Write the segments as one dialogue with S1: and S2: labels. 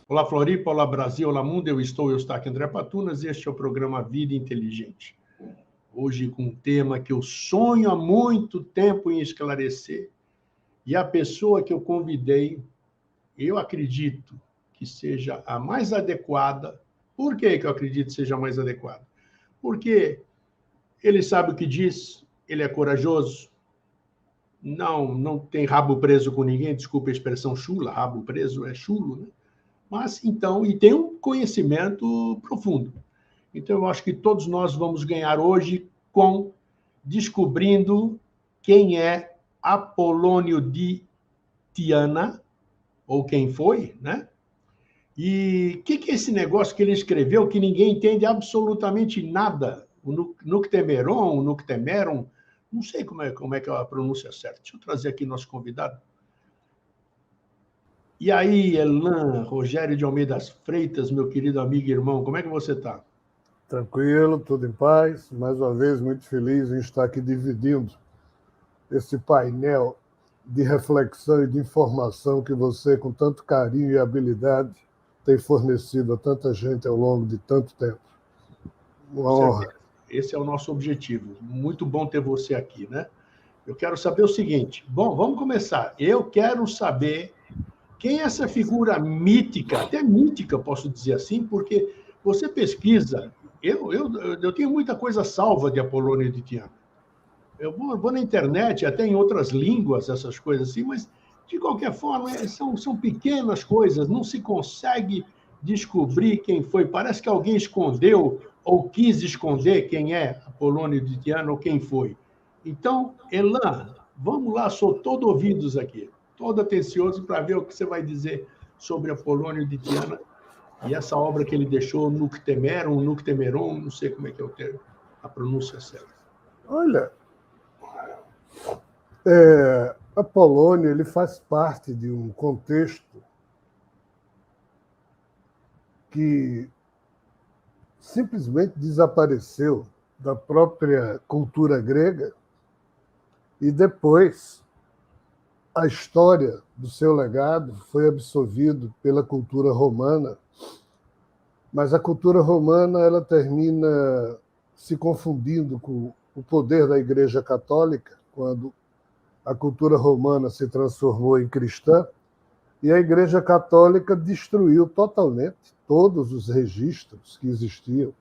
S1: Olá, Floripa, olá, Brasil, olá, mundo. Eu estou aqui, André Patunas, e este é o programa Vida Inteligente. Hoje com um tema que eu sonho há muito tempo em esclarecer, e a pessoa que eu convidei, eu acredito que seja a mais adequada. Por que eu acredito que seja a mais adequada? Porque ele sabe o que diz, ele é corajoso, não tem rabo preso com ninguém, desculpa a expressão chula, rabo preso é chulo, né? Mas, então, e tem um conhecimento profundo. Então, eu acho que todos nós vamos ganhar hoje com descobrindo quem é Apolônio de Tiana, ou quem foi, né? E o que é esse negócio que ele escreveu que ninguém entende absolutamente nada? O Nuctemeron, o Nuctemeron, não sei como é que é a pronúncia certa. Deixa eu trazer aqui nosso convidado. E aí, Elan, Rogério de Almeida Freitas, meu querido amigo e irmão, como é que você está?
S2: Tranquilo, tudo em paz. Mais uma vez, muito feliz em estar aqui dividindo esse painel de reflexão e de informação que você, com tanto carinho e habilidade, tem fornecido a tanta gente ao longo de tanto tempo. Uma honra.
S1: Esse é o nosso objetivo. Muito bom ter você aqui, né? Eu quero saber o seguinte. Bom, vamos começar. Eu quero saber quem é essa figura mítica, até mítica, posso dizer assim, porque você pesquisa. Eu tenho muita coisa salva de Apolônio de Tiana. Eu vou na internet, até em outras línguas, essas coisas assim, mas, de qualquer forma, são pequenas coisas, não se consegue descobrir quem foi. Parece que alguém escondeu ou quis esconder quem é Apolônio de Tiana ou quem foi. Então, Elan, vamos lá, sou todo ouvidos aqui, todo atencioso para ver o que você vai dizer sobre Apolônio de Tiana e essa obra que ele deixou, Nuctemeron, não sei como é que é o termo, a pronúncia certa.
S2: Olha, Apolônio ele faz parte de um contexto que simplesmente desapareceu da própria cultura grega e depois a história do seu legado foi absorvido pela cultura romana, mas a cultura romana ela termina se confundindo com o poder da Igreja Católica, quando a cultura romana se transformou em cristã, e a Igreja Católica destruiu totalmente todos os registros que existiam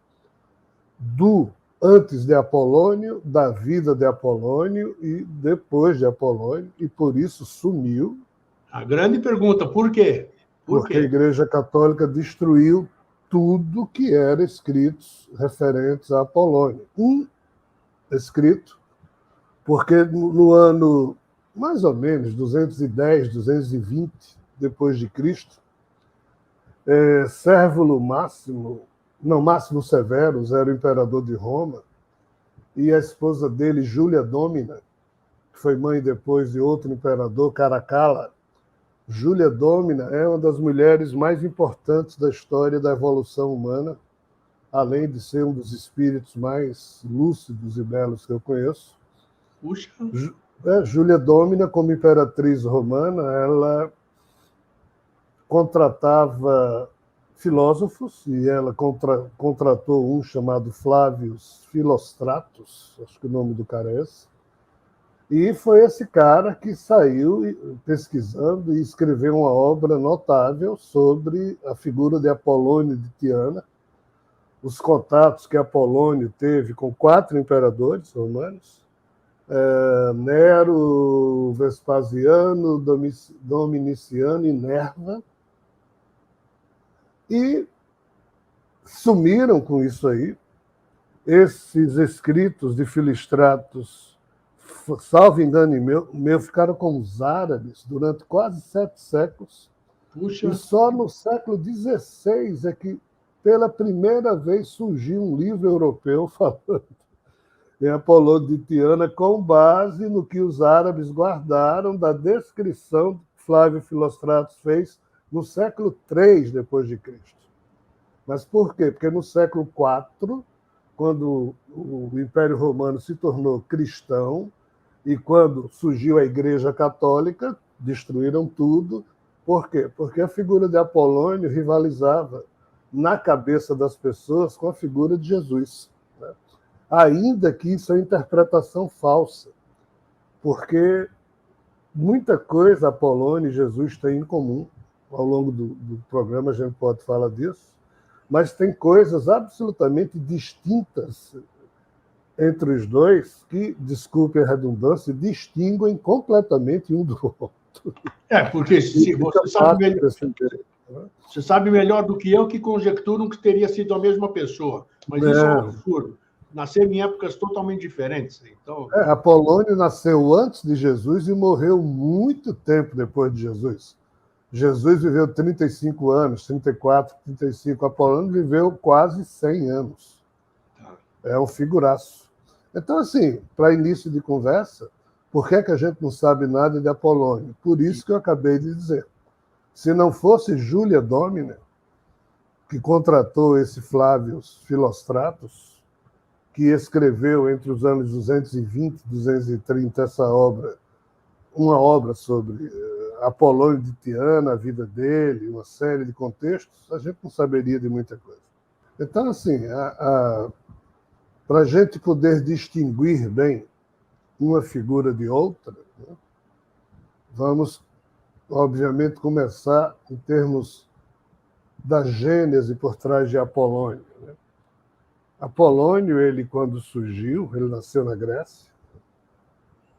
S2: do antes de Apolônio, da vida de Apolônio e depois de Apolônio, e por isso sumiu.
S1: A grande pergunta, por quê?
S2: Porque a Igreja Católica destruiu tudo que era escritos referentes a Apolônio. Um escrito, porque no ano mais ou menos 210, 220 depois de Cristo, Sérvulo Máximo Severus era o imperador de Roma, e a esposa dele, Júlia Dómina, que foi mãe depois de outro imperador, Caracalla. Júlia Dómina é uma das mulheres mais importantes da história da evolução humana, além de ser um dos espíritos mais lúcidos e belos que eu conheço.
S1: Puxa.
S2: Júlia Dómina, como imperatriz romana, ela contratava filósofos, e ela contratou um chamado Flávios Filostratos, acho que o nome do cara é esse, e foi esse cara que saiu pesquisando e escreveu uma obra notável sobre a figura de Apolônio de Tiana, os contatos que Apolônio teve com 4 imperadores romanos, Nero, Vespasiano, Dominiciano e Nerva, e sumiram com isso aí. Esses escritos de Filistratos, salvo engano meu, ficaram com os árabes durante quase 7 séculos.
S1: Puxa.
S2: E só no século XVI é que, pela primeira vez, surgiu um livro europeu falando em Apolônio de Tiana, com base no que os árabes guardaram da descrição que Flávio Filostratos fez no século III depois de Cristo. Mas por quê? Porque no século IV, quando o Império Romano se tornou cristão e quando surgiu a Igreja Católica, destruíram tudo, Por quê? Porque a figura de Apolônio rivalizava na cabeça das pessoas com a figura de Jesus, né? Ainda que isso é uma interpretação falsa, porque muita coisa Apolônio e Jesus têm em comum. Ao longo do programa a gente pode falar disso, mas tem coisas absolutamente distintas entre os dois que, desculpe a redundância, distinguem completamente um do outro.
S1: Porque se você sabe melhor do que eu que conjecturam que teria sido a mesma pessoa, mas isso é um absurdo. Nasceram em épocas totalmente diferentes. Então...
S2: Apolônio nasceu antes de Jesus e morreu muito tempo depois de Jesus. Jesus viveu 35 anos, 34, 35. Apolônio viveu quase 100 anos. É um figuraço. Então, assim, para início de conversa, por que a gente não sabe nada de Apolônio? Por isso que eu acabei de dizer. Se não fosse Júlia Dómina, que contratou esse Flávio Philostratus, que escreveu entre os anos 220 e 230 essa obra, uma obra sobre Apolônio de Tiana, a vida dele, uma série de contextos, a gente não saberia de muita coisa. Então, assim, para a gente poder distinguir bem uma figura de outra, né, vamos, obviamente, começar em termos da gênese por trás de Apolônio, né? Apolônio, ele quando surgiu, ele nasceu na Grécia.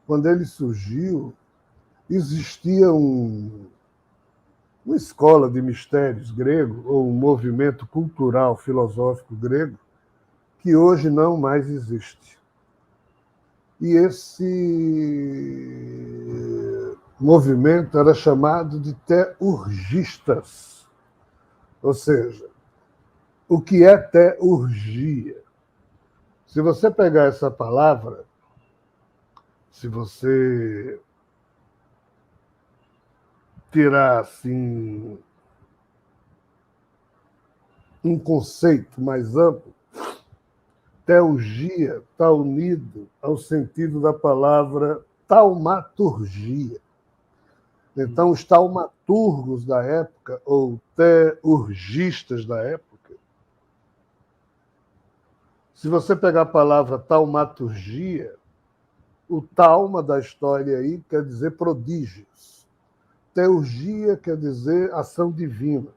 S2: Quando ele surgiu, existia uma escola de mistérios grego, ou um movimento cultural, filosófico grego, que hoje não mais existe. E esse movimento era chamado de teurgistas. Ou seja, o que é teurgia? Se você pegar essa palavra, se você tirar assim um conceito mais amplo, teurgia está unido ao sentido da palavra taumaturgia. Então, os taumaturgos da época, ou teurgistas da época, se você pegar a palavra taumaturgia, o tauma da história aí quer dizer prodígios. Teurgia quer dizer ação divina.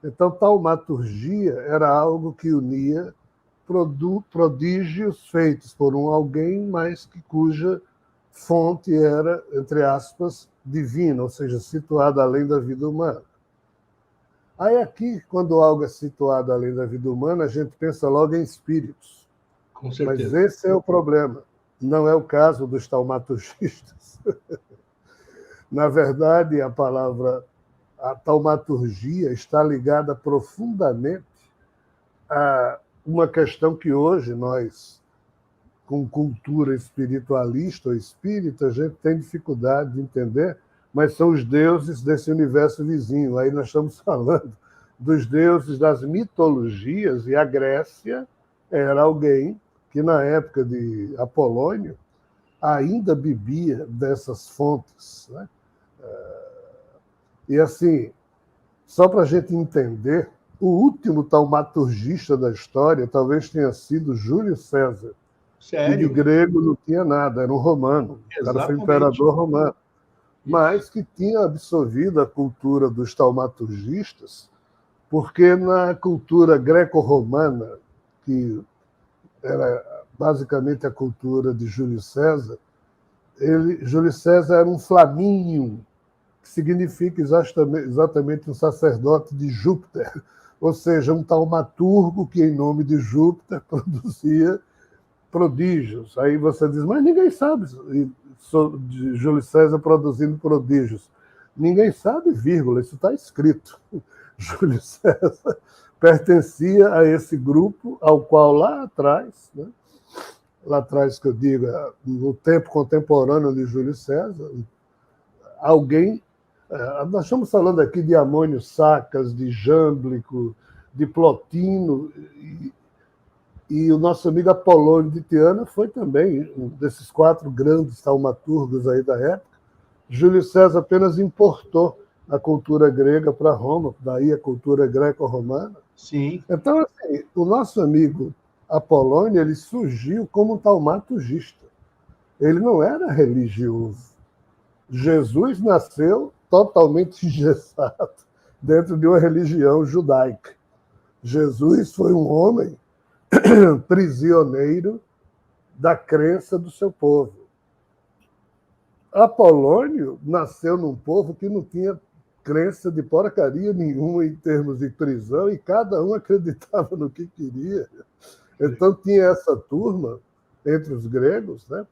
S2: Então, taumaturgia era algo que unia prodígios feitos por alguém, mas cuja fonte era, entre aspas, divina, ou seja, situada além da vida humana. Aí aqui, quando algo é situado além da vida humana, a gente pensa logo em espíritos.
S1: Com certeza.
S2: Mas esse é o problema. Não é o caso dos taumaturgistas. Na verdade, a taumaturgia está ligada profundamente a uma questão que hoje nós, com cultura espiritualista ou espírita, a gente tem dificuldade de entender, mas são os deuses desse universo vizinho. Aí nós estamos falando dos deuses das mitologias, e a Grécia era alguém que, na época de Apolônio, ainda bebia dessas fontes, né? E assim, só para a gente entender, o último taumaturgista da história talvez tenha sido Júlio César.
S1: Sério?
S2: E de grego não tinha nada, era um romano. O cara foi imperador romano. Mas que tinha absorvido a cultura dos taumaturgistas, porque na cultura greco-romana, que era basicamente a cultura de Júlio César, Júlio César era um flamínio, que significa exatamente um sacerdote de Júpiter, ou seja, um taumaturgo que, em nome de Júpiter, produzia prodígios. Aí você diz, mas ninguém sabe de Júlio César produzindo prodígios. Ninguém sabe, vírgula, isso está escrito. Júlio César pertencia a esse grupo ao qual lá atrás, né, lá atrás que eu digo, no tempo contemporâneo de Júlio César, alguém, nós estamos falando aqui de Amônio Sacas, de Jâmblico, de Plotino, e o nosso amigo Apolônio de Tiana foi também um desses 4 grandes taumaturgos aí da época. Júlio César apenas importou a cultura grega para Roma, daí a cultura greco-romana.
S1: Sim.
S2: Então, assim, o nosso amigo Apolônio, ele surgiu como um taumaturgista. Ele não era religioso. Jesus nasceu totalmente engessado dentro de uma religião judaica. Jesus foi um homem prisioneiro da crença do seu povo. Apolônio nasceu num povo que não tinha crença de porcaria nenhuma em termos de prisão e cada um acreditava no que queria. Então tinha essa turma entre os gregos, né,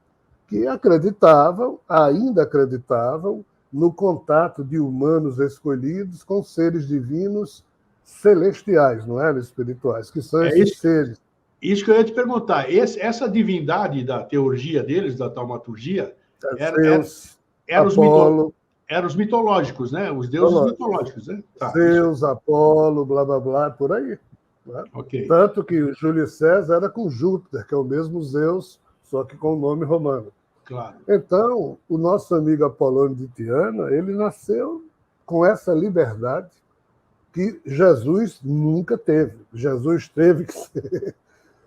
S2: que acreditavam, ainda acreditavam, no contato de humanos escolhidos com seres divinos celestiais, não eram espirituais, que são esses seres.
S1: Isso que eu ia te perguntar. Essa divindade da teurgia deles, da taumaturgia,
S2: Zeus, Apolo,
S1: eram os mitológicos, né? Os deuses mitológicos, né?
S2: Tá, Zeus, Apolo, blá, blá, blá, por aí. Né?
S1: Okay.
S2: Tanto que o Júlio César era com Júpiter, que é o mesmo Zeus, só que com o nome romano.
S1: Claro.
S2: Então, o nosso amigo Apolônio de Tiana, ele nasceu com essa liberdade que Jesus nunca teve. Jesus teve que ser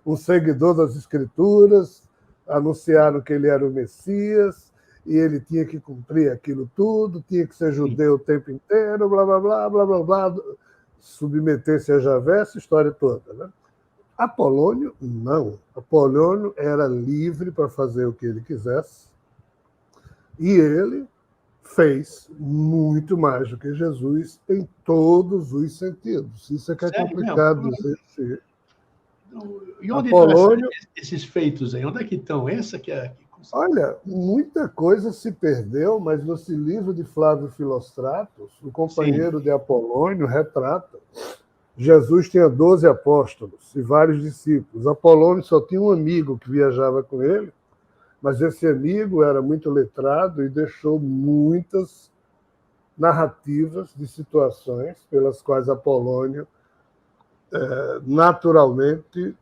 S2: um seguidor das Escrituras, anunciaram que ele era o Messias, e ele tinha que cumprir aquilo tudo, tinha que ser judeu o tempo inteiro, blá, blá, blá, blá, blá, blá, submeter-se a Javé, essa história toda. Né? Apolônio, não. Apolônio era livre para fazer o que ele quisesse, e ele fez muito mais do que Jesus em todos os sentidos. Isso é que é complicado dizer.
S1: E onde Apolônio... estão esses feitos aí? Onde é que estão? Essa que é...
S2: Olha, muita coisa se perdeu, mas nesse livro de Flávio Filostratos, o companheiro de Apolônio retrata. Jesus tinha 12 apóstolos e vários discípulos. Apolônio só tinha um amigo que viajava com ele, mas esse amigo era muito letrado e deixou muitas narrativas de situações pelas quais Apolônio naturalmente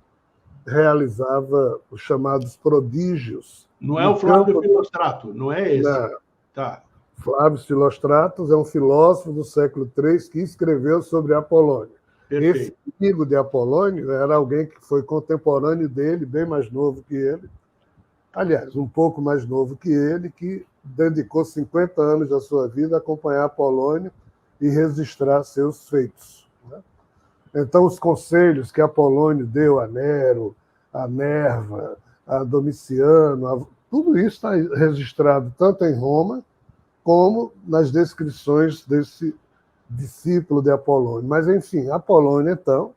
S2: realizava os chamados prodígios.
S1: Não é o Flávio Filostrato, não é esse?
S2: Não.
S1: Tá.
S2: Flávio Filostratos é um filósofo do século III que escreveu sobre Apolônio.
S1: Perfeito.
S2: Esse amigo de Apolônio era alguém que foi contemporâneo dele, bem mais novo que ele. Aliás, um pouco mais novo que ele, que dedicou 50 anos da sua vida a acompanhar Apolônio e registrar seus feitos. Né? Então, os conselhos que Apolônio deu a Nero, a Nerva, a Domiciano, tudo isso está registrado tanto em Roma como nas descrições desse discípulo de Apolônio. Mas, enfim, Apolônio, então,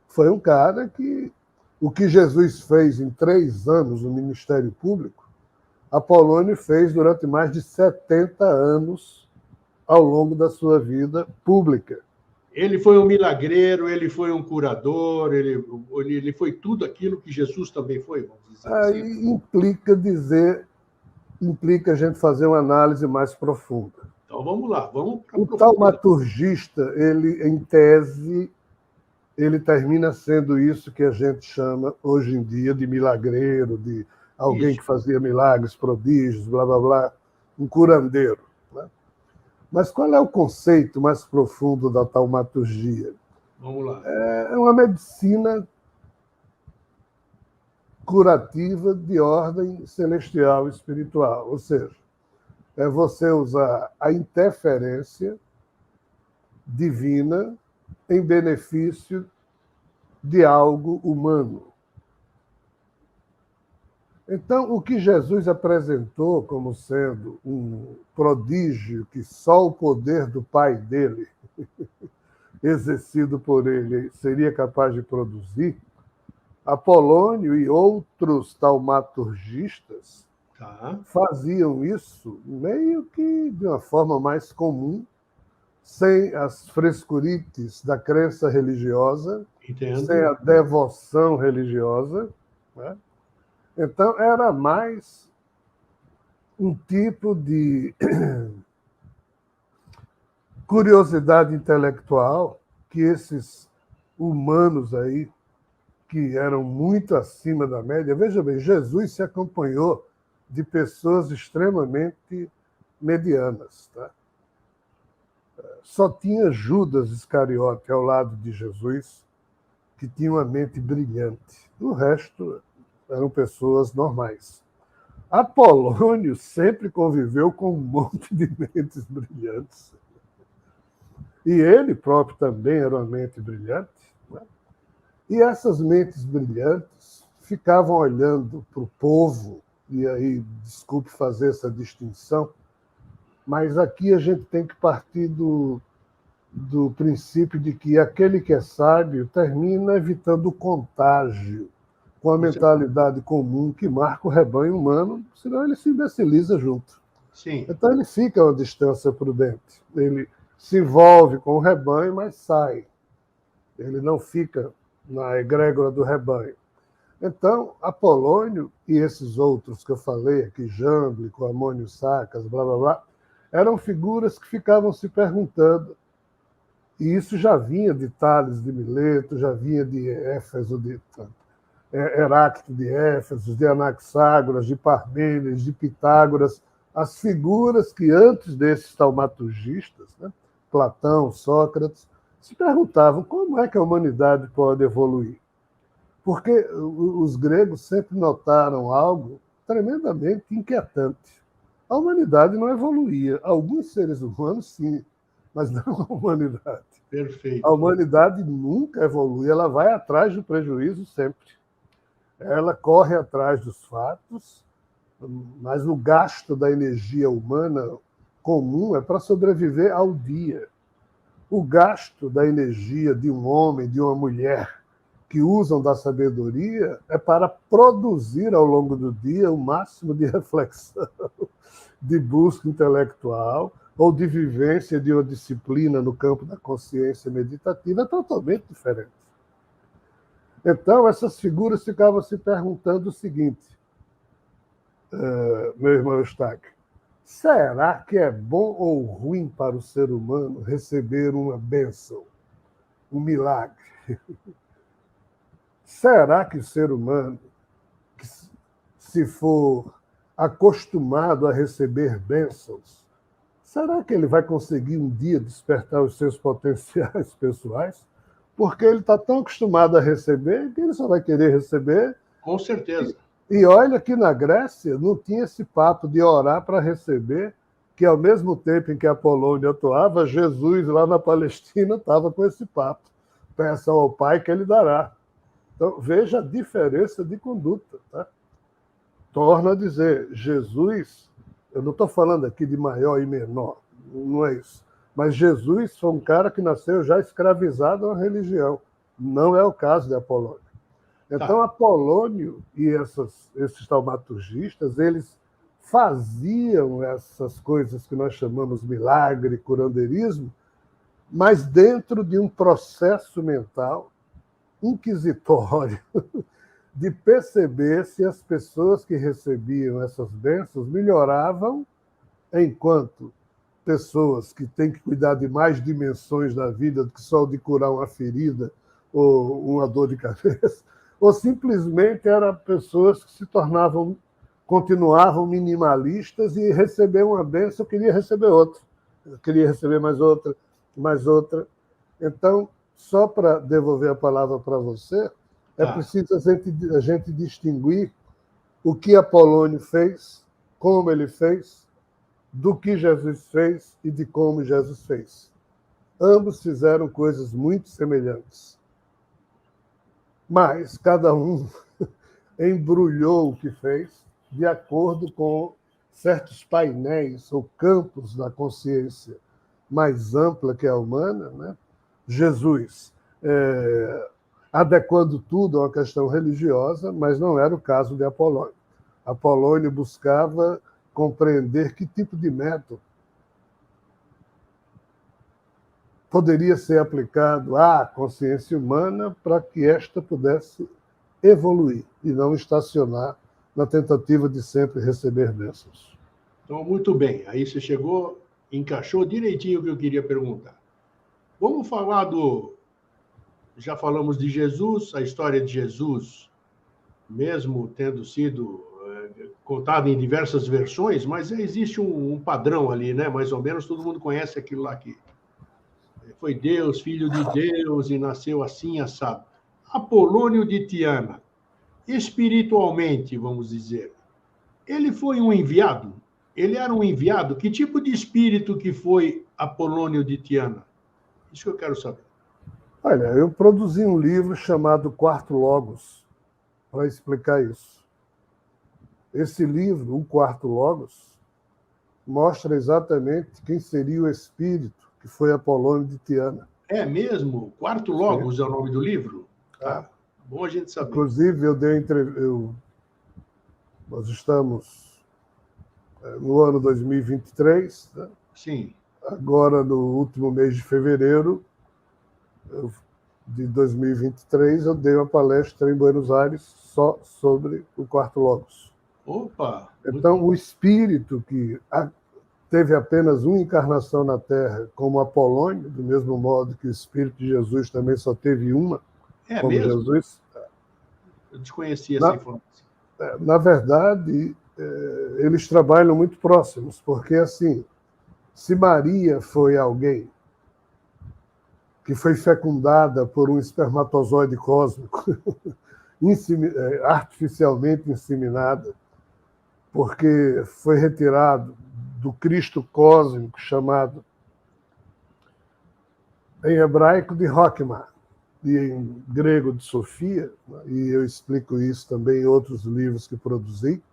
S2: foi um cara que o que Jesus fez em 3 anos no Ministério Público, Apolônio fez durante mais de 70 anos ao longo da sua vida pública.
S1: Ele foi um milagreiro, ele foi um curador, ele foi tudo aquilo que Jesus também foi, vamos dizer assim.
S2: Aí implica a gente fazer uma análise mais profunda.
S1: Então vamos lá, vamos para
S2: o taumaturgista, ele, em tese, ele termina sendo isso que a gente chama hoje em dia de milagreiro, de alguém que fazia milagres, prodígios, blá, blá, blá, um curandeiro. Né? Mas qual é o conceito mais profundo da taumaturgia?
S1: Vamos lá.
S2: É uma medicina curativa de ordem celestial e espiritual, ou seja, é você usar a interferência divina em benefício de algo humano. Então, o que Jesus apresentou como sendo um prodígio que só o poder do Pai dele, exercido por ele, seria capaz de produzir, Apolônio e outros taumaturgistas faziam isso meio que de uma forma mais comum, sem as frescurites da crença religiosa, sem a devoção religiosa. Né? Então, era mais um tipo de curiosidade intelectual que esses humanos aí, que eram muito acima da média. Veja bem, Jesus se acompanhou de pessoas extremamente medianas. Tá? Só tinha Judas Iscariote ao lado de Jesus, que tinha uma mente brilhante. O resto eram pessoas normais. Apolônio sempre conviveu com um monte de mentes brilhantes. E ele próprio também era uma mente brilhante. Né? E essas mentes brilhantes ficavam olhando para o povo, e aí, desculpe fazer essa distinção, mas aqui a gente tem que partir do princípio de que aquele que é sábio termina evitando o contágio com a mentalidade comum que marca o rebanho humano, senão ele se imbeciliza junto.
S1: Sim.
S2: Então ele fica a uma distância prudente. Ele se envolve com o rebanho, mas sai. Ele não fica na egrégora do rebanho. Então, Apolônio e esses outros que eu falei aqui, Jâmblico, Amônio Sacas, blá, blá, blá, eram figuras que ficavam se perguntando. E isso já vinha de Tales de Mileto, já vinha de Éfeso, de Heráclito de Éfeso, de Anaxágoras, de Parmênides, de Pitágoras, as figuras que antes desses taumaturgistas, né, Platão, Sócrates, se perguntavam como é que a humanidade pode evoluir. Porque os gregos sempre notaram algo tremendamente inquietante. A humanidade não evoluía. Alguns seres humanos, sim, mas não a humanidade.
S1: Perfeito.
S2: A humanidade nunca evolui, ela vai atrás do prejuízo sempre. Ela corre atrás dos fatos, mas o gasto da energia humana comum é para sobreviver ao dia. O gasto da energia de um homem, de uma mulher, que usam da sabedoria, é para produzir ao longo do dia o máximo de reflexão, de busca intelectual, ou de vivência de uma disciplina no campo da consciência meditativa, é totalmente diferente. Então, essas figuras ficavam se perguntando o seguinte, meu irmão Eustáquio, será que é bom ou ruim para o ser humano receber uma bênção, um milagre? Será que o ser humano, se for acostumado a receber bênçãos, será que ele vai conseguir um dia despertar os seus potenciais pessoais? Porque ele está tão acostumado a receber que ele só vai querer receber.
S1: Com certeza.
S2: E olha que na Grécia não tinha esse papo de orar para receber, que ao mesmo tempo em que Apolônio atuava, Jesus lá na Palestina estava com esse papo. Peça ao Pai que ele dará. Então, veja a diferença de conduta. Tá? Torno a dizer, Jesus, eu não estou falando aqui de maior e menor, não é isso. Mas Jesus foi um cara que nasceu já escravizado a uma religião. Não é o caso de Apolônio. Então, Apolônio e esses taumaturgistas, eles faziam essas coisas que nós chamamos milagre, curandeirismo, mas dentro de um processo mental inquisitório de perceber se as pessoas que recebiam essas bênçãos melhoravam enquanto pessoas que têm que cuidar de mais dimensões da vida do que só de curar uma ferida ou uma dor de cabeça, ou simplesmente eram pessoas que continuavam minimalistas e receber uma bênção, queria receber outra, queria receber mais outra, mais outra. Então, só para devolver a palavra para você, é preciso a gente distinguir o que Apolônio fez, como ele fez, do que Jesus fez e de como Jesus fez. Ambos fizeram coisas muito semelhantes. Mas cada um embrulhou o que fez de acordo com certos painéis ou campos da consciência mais ampla que a humana, né? Jesus, adequando tudo a uma questão religiosa, mas não era o caso de Apolônio. Apolônio buscava compreender que tipo de método poderia ser aplicado à consciência humana para que esta pudesse evoluir e não estacionar na tentativa de sempre receber bênçãos.
S1: Então, muito bem. Aí você chegou, encaixou direitinho o que eu queria perguntar. Vamos falar já falamos de Jesus, a história de Jesus, mesmo tendo sido contada em diversas versões, mas existe um padrão ali, né? Mais ou menos todo mundo conhece aquilo lá que foi Deus, filho de Deus, e nasceu assim, assado. Apolônio de Tiana, espiritualmente, vamos dizer, ele foi um enviado? Ele era um enviado? Que tipo de espírito que foi Apolônio de Tiana? Isso que eu quero saber.
S2: Olha, eu produzi um livro chamado Quarto Logos para explicar isso. Esse livro, O Quarto Logos, mostra exatamente quem seria o espírito que foi Apolônio de Tiana.
S1: É mesmo? Quarto Logos é o nome do livro? Tá. Bom a gente saber.
S2: Inclusive, nós estamos no ano 2023, né?
S1: Sim.
S2: Agora, no último mês de fevereiro de 2023, eu dei uma palestra em Buenos Aires só sobre o Quarto Logos.
S1: Opa!
S2: Então, o espírito que teve apenas uma encarnação na Terra, como Apolônio, do mesmo modo que o espírito de Jesus também só teve uma, como
S1: mesmo?
S2: Jesus.
S1: Eu desconhecia essa informação.
S2: Na verdade, eles trabalham muito próximos, porque, assim, se Maria foi alguém que foi fecundada por um espermatozoide cósmico, artificialmente inseminada, porque foi retirado do Cristo cósmico, chamado em hebraico de Roquema, e em grego de Sofia, e eu explico isso também em outros livros que produzi.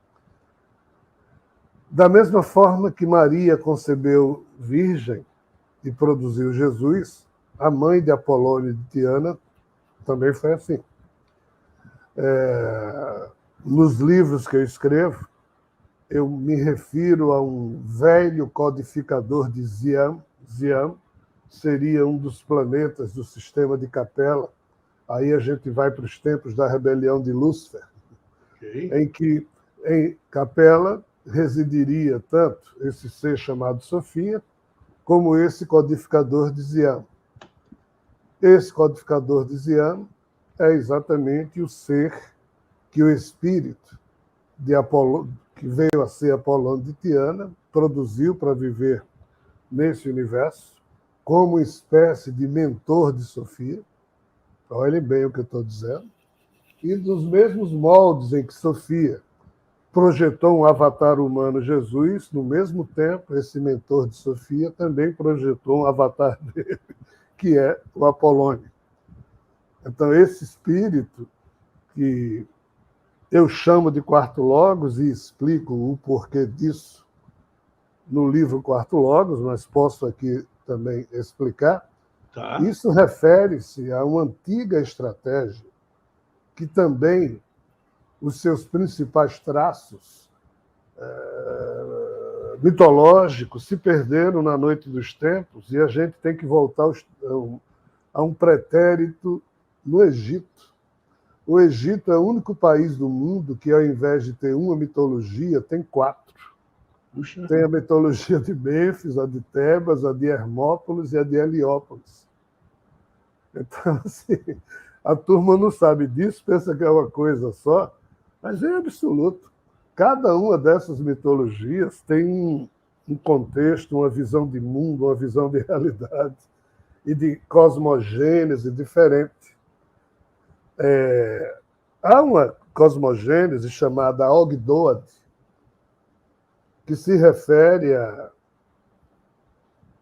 S2: Da mesma forma que Maria concebeu virgem e produziu Jesus, a mãe de Apolônio de Tiana também foi assim. Nos livros que eu escrevo, eu me refiro a um velho codificador de Ziam. Ziam seria um dos planetas do sistema de Capela. Aí a gente vai para os tempos da rebelião de Lúcifer, em que em Capela residiria tanto esse ser chamado Sofia, como esse codificador de Ziam. Esse codificador de Ziam é exatamente o ser que o espírito de Apolo, que veio a ser Apolônio de Tiana, produziu para viver nesse universo, como espécie de mentor de Sofia. Olhem bem o que eu estou dizendo. E dos mesmos moldes em que Sofia projetou um avatar humano, Jesus, no mesmo tempo, esse mentor de Sofia também projetou um avatar dele, que é o Apolônio. Então, esse espírito, que eu chamo de Quarto Logos e explico o porquê disso no livro Quarto Logos, mas posso aqui também explicar.
S1: Tá.
S2: Isso refere-se a uma antiga estratégia que também os seus principais traços mitológicos se perderam na noite dos tempos, e a gente tem que voltar a um pretérito no Egito. O Egito é o único país do mundo que, ao invés de ter uma mitologia, tem 4. Puxa. Tem a mitologia de Mênfis, a de Tebas, a de Hermópolis e a de Heliópolis. Então, assim, a turma não sabe disso, pensa que é uma coisa só, mas é absoluto. Cada uma dessas mitologias tem um contexto, uma visão de mundo, uma visão de realidade e de cosmogênese diferente. Há uma cosmogênese chamada Ogdoad, que se refere a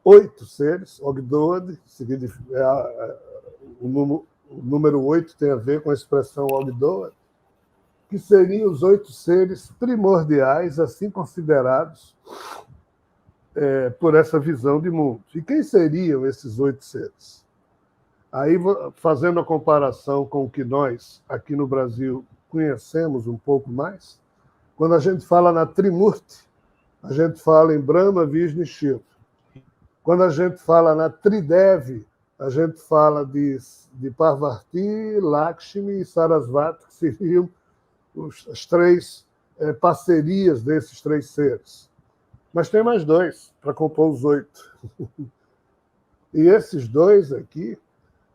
S2: 8 seres. Ogdoad, o número 8 tem a ver com a expressão Ogdoad, que seriam os 8 seres primordiais, assim considerados por essa visão de mundo. E quem seriam esses 8 seres? Aí, fazendo a comparação com o que nós, aqui no Brasil, conhecemos um pouco mais, quando a gente fala na Trimurti, a gente fala em Brahma, Vishnu e Shiva. Quando a gente fala na Tridevi, a gente fala de Parvati, Lakshmi e Sarasvati, que seriam as 3 parcerias desses 3 seres. Mas tem mais 2 para compor os 8. E esses 2 aqui,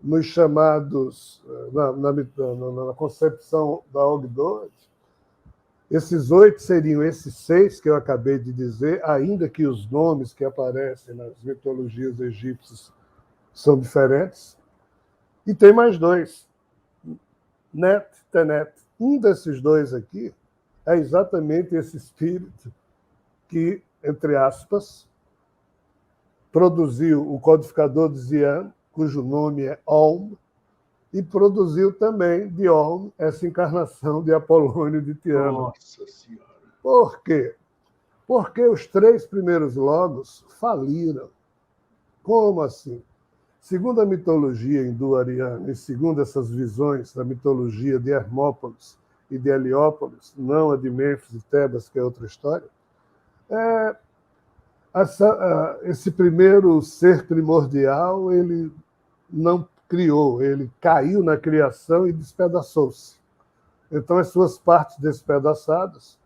S2: nos chamados, na concepção da Ogdoad, esses 8 seriam esses 6 que eu acabei de dizer, ainda que os nomes que aparecem nas mitologias egípcias são diferentes. E tem mais dois, Net, Tenet. Um desses dois aqui é exatamente esse espírito que, entre aspas, produziu o codificador de Zian, cujo nome é Olm, e produziu também de Olm essa encarnação de Apolônio de Tiana.
S1: Nossa Senhora!
S2: Por quê? Porque os 3 primeiros logos faliram. Como assim? Segundo a mitologia hindu-ariana e segundo essas visões da mitologia de Hermópolis e de Heliópolis, não a de Mênfis e Tebas, que é outra história, esse primeiro ser primordial, ele não criou, ele caiu na criação e despedaçou-se. Então, as suas partes despedaçadas,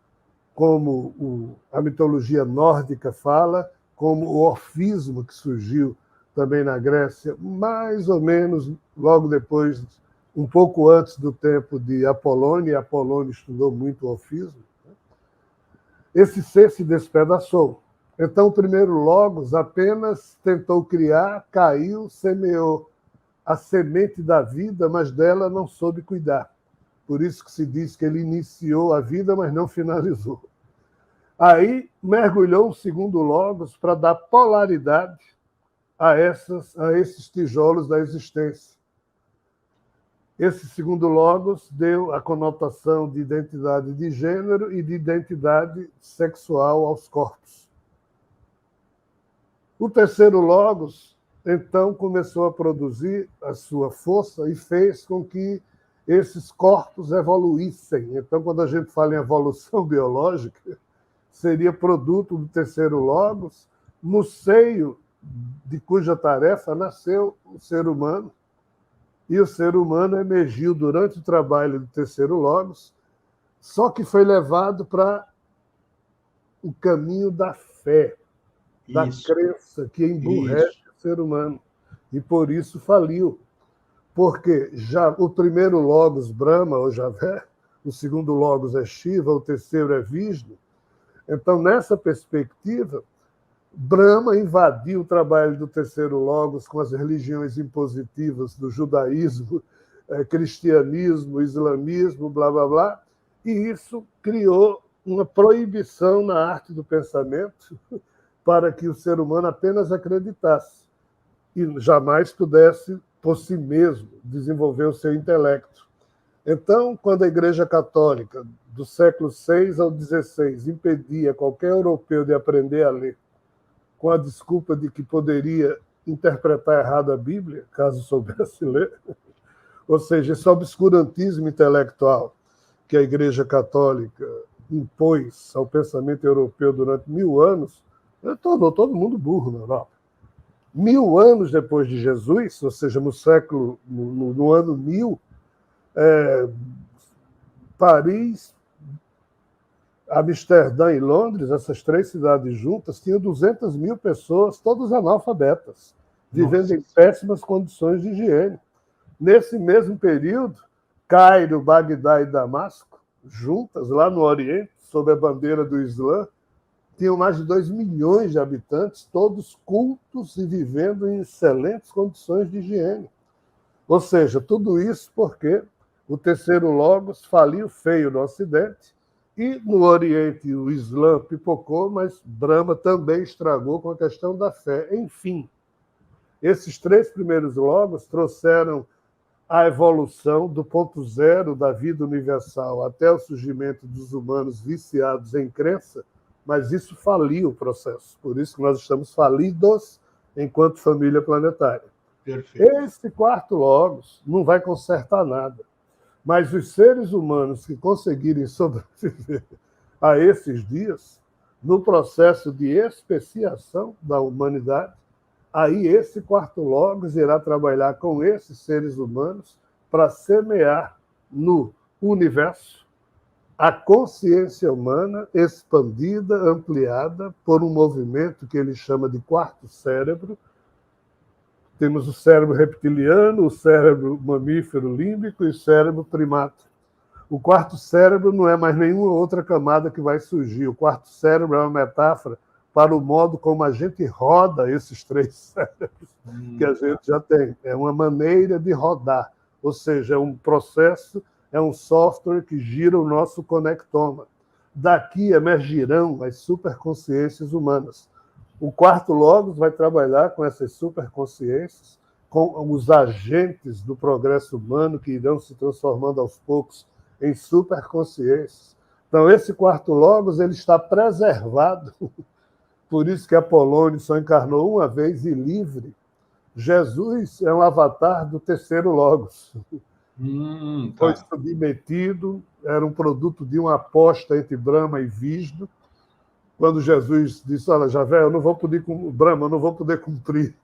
S2: como a mitologia nórdica fala, como o orfismo que surgiu também na Grécia, mais ou menos logo depois, um pouco antes do tempo de Apolônio, e Apolônio estudou muito o orfismo, esse ser se despedaçou. Então, o primeiro Logos apenas tentou criar, caiu, semeou a semente da vida, mas dela não soube cuidar. Por isso que se diz que ele iniciou a vida, mas não finalizou. Aí mergulhou um segundo Logos para dar polaridade a esses tijolos da existência. Esse segundo Logos deu a conotação de identidade de gênero e de identidade sexual aos corpos. O terceiro Logos, então, começou a produzir a sua força e fez com que esses corpos evoluíssem. Então, quando a gente fala em evolução biológica, seria produto do terceiro Logos, no seio de cuja tarefa nasceu o ser humano, e o ser humano emergiu durante o trabalho do terceiro Logos, só que foi levado para o caminho da fé, da crença que emburrece o ser humano. E por isso faliu. Porque já o primeiro Logos, Brahma ou Javé, o segundo Logos é Shiva, o terceiro é Vishnu. Então, nessa perspectiva, Brahma invadiu o trabalho do terceiro Logos com as religiões impositivas do judaísmo, cristianismo, islamismo, blá, blá, blá, e isso criou uma proibição na arte do pensamento para que o ser humano apenas acreditasse e jamais pudesse, por si mesmo, desenvolver o seu intelecto. Então, quando a Igreja Católica, do século VI ao XVI, impedia qualquer europeu de aprender a ler, com a desculpa de que poderia interpretar errado a Bíblia, caso soubesse ler, ou seja, esse obscurantismo intelectual que a Igreja Católica impôs ao pensamento europeu durante 1000 anos, tornou todo mundo burro na Europa. 1000 anos depois de Jesus, ou seja, no ano 1000, Paris, Amsterdã e Londres, essas 3 cidades juntas, tinham 200 mil pessoas, todas analfabetas, vivendo em péssimas condições de higiene. Nesse mesmo período, Cairo, Bagdá e Damasco, juntas, lá no Oriente, sob a bandeira do Islã, tinham mais de 2 milhões de habitantes, todos cultos e vivendo em excelentes condições de higiene. Ou seja, tudo isso porque o terceiro Logos faliu feio no Ocidente, e no Oriente o Islã pipocou, mas Brahma também estragou com a questão da fé. Enfim, esses 3 primeiros Logos trouxeram a evolução do ponto zero da vida universal até o surgimento dos humanos viciados em crença, mas isso faliu o processo. Por isso que nós estamos falidos enquanto família planetária.
S1: Perfeito.
S2: Esse quarto Logos não vai consertar nada. Mas os seres humanos que conseguirem sobreviver a esses dias, no processo de especiação da humanidade, aí esse quarto Logos irá trabalhar com esses seres humanos para semear no universo a consciência humana expandida, ampliada por um movimento que ele chama de quarto cérebro. Temos o cérebro reptiliano, o cérebro mamífero límbico e o cérebro primato. O quarto cérebro não é mais nenhuma outra camada que vai surgir. O quarto cérebro é uma metáfora para o modo como a gente roda esses 3 cérebros que a gente já tem. É uma maneira de rodar, ou seja, é um processo, é um software que gira o nosso conectoma. Daqui emergirão as superconsciências humanas. O quarto logos vai trabalhar com essas superconsciências, com os agentes do progresso humano que irão se transformando aos poucos em superconsciências. Então, esse quarto logos ele está preservado. Por isso que Apolônio só encarnou uma vez e livre. Jesus é um avatar do terceiro logos.
S1: Tá.
S2: Foi submetido, era um produto de uma aposta entre Brahma e Vishnu. Quando Jesus disse, olha, Javé, eu não vou poder Brahma, eu não vou poder cumprir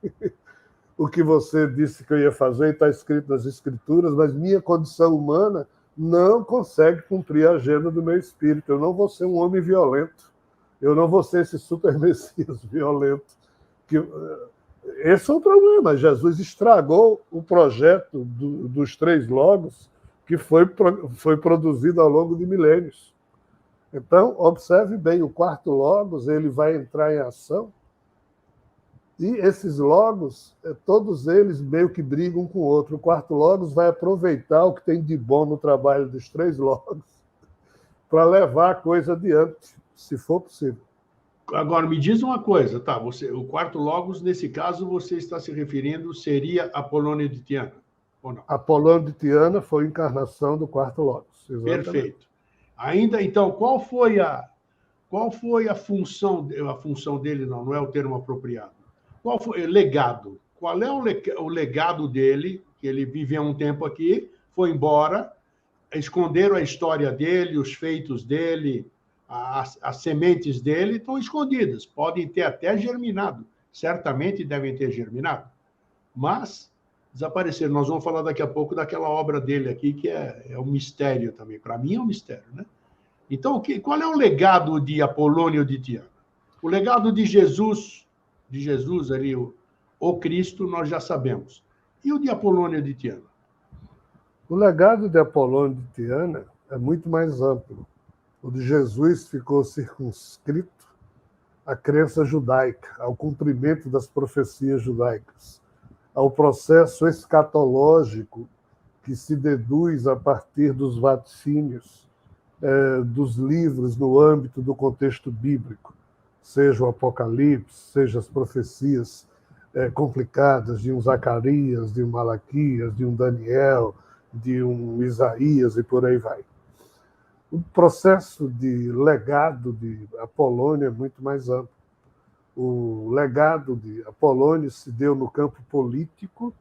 S2: o que você disse que eu ia fazer, está escrito nas Escrituras, mas minha condição humana não consegue cumprir a agenda do meu espírito. Eu não vou ser um homem violento. Eu não vou ser esse super messias violento. Esse é o problema. Jesus estragou o projeto dos 3 logos que foi produzido ao longo de milênios. Então, observe bem, o quarto logos ele vai entrar em ação e esses logos, todos eles meio que brigam um com o outro. O quarto logos vai aproveitar o que tem de bom no trabalho dos 3 logos para levar a coisa adiante, se for possível.
S1: Agora, me diz uma coisa, tá? O quarto logos, nesse caso, você está se referindo, seria Apolônio de Tiana, ou não?
S2: Apolônio de Tiana foi a encarnação do quarto logos. Exatamente.
S1: Perfeito. Ainda, então, qual foi a função dele? Não é o termo apropriado. Qual foi o legado? Qual é o legado dele? Que ele viveu um tempo aqui, foi embora, esconderam a história dele, os feitos dele, as sementes dele estão escondidas. Podem ter até germinado. Certamente devem ter germinado. Mas desapareceram. Nós vamos falar daqui a pouco daquela obra dele aqui, que é um mistério também. Para mim é um mistério, né? Então, qual é o legado de Apolônio de Tiana? O legado de Jesus ali, o Cristo, nós já sabemos. E o de Apolônio de Tiana?
S2: O legado de Apolônio de Tiana é muito mais amplo. O de Jesus ficou circunscrito à crença judaica, ao cumprimento das profecias judaicas, ao processo escatológico que se deduz a partir dos vaticínios dos livros no âmbito do contexto bíblico, seja o Apocalipse, seja as profecias complicadas de um Zacarias, de um Malaquias, de um Daniel, de um Isaías e por aí vai. O processo de legado de Apolônio é muito mais amplo. O legado de Apolônio se deu no campo político.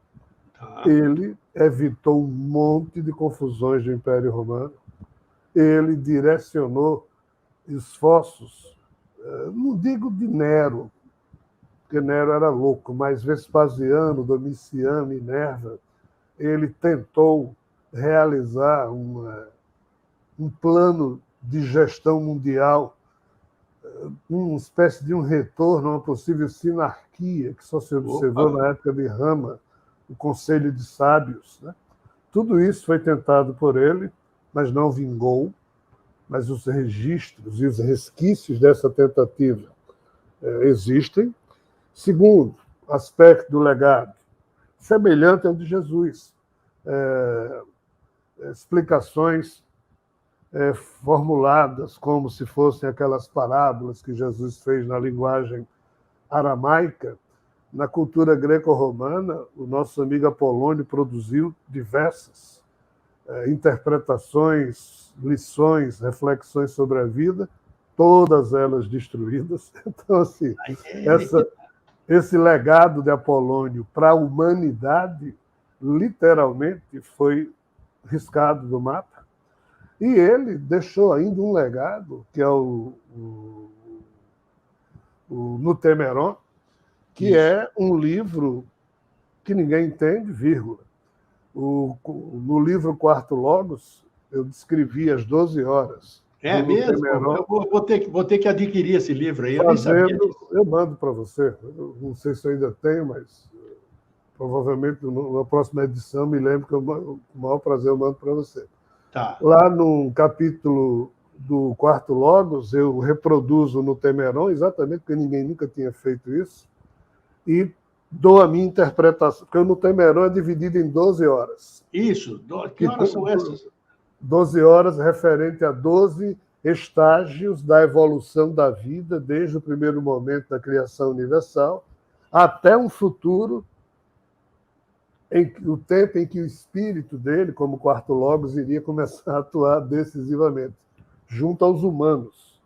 S2: Ele evitou um monte de confusões do Império Romano. Ele direcionou esforços, não digo de Nero, porque Nero era louco, mas Vespasiano, Domiciano e Nerva, ele tentou realizar um plano de gestão mundial, uma espécie de um retorno a uma possível sinarquia que só se observou na época de Rama, o Conselho de Sábios, né? Tudo isso foi tentado por ele, mas não vingou. Mas os registros e os resquícios dessa tentativa existem. Segundo aspecto do legado, semelhante ao de Jesus. Explicações formuladas como se fossem aquelas parábolas que Jesus fez na linguagem aramaica. Na cultura greco-romana, o nosso amigo Apolônio produziu diversas interpretações, lições, reflexões sobre a vida, todas elas destruídas. Então, assim, esse legado de Apolônio para a humanidade, literalmente, foi riscado do mapa. E ele deixou ainda um legado, que é o Nutemeron, que é um livro que ninguém entende, vírgula. No livro Quarto Logos, eu descrevi as 12 horas.
S1: É mesmo? Eu vou ter que adquirir esse livro aí. Eu nem sabia disso.
S2: Eu mando para você. Eu não sei se eu ainda tenho, mas provavelmente na próxima edição me lembro que com o maior prazer eu mando para você.
S1: Tá.
S2: Lá no capítulo do Quarto Logos, eu reproduzo no Temeron, exatamente porque ninguém nunca tinha feito isso, e dou a minha interpretação, porque no Temeron é dividido em 12 horas.
S1: Isso, que horas são essas?
S2: 12 horas referente a 12 estágios da evolução da vida, desde o primeiro momento da criação universal, até um futuro, o tempo em que o espírito dele, como quarto logos, iria começar a atuar decisivamente, junto aos humanos,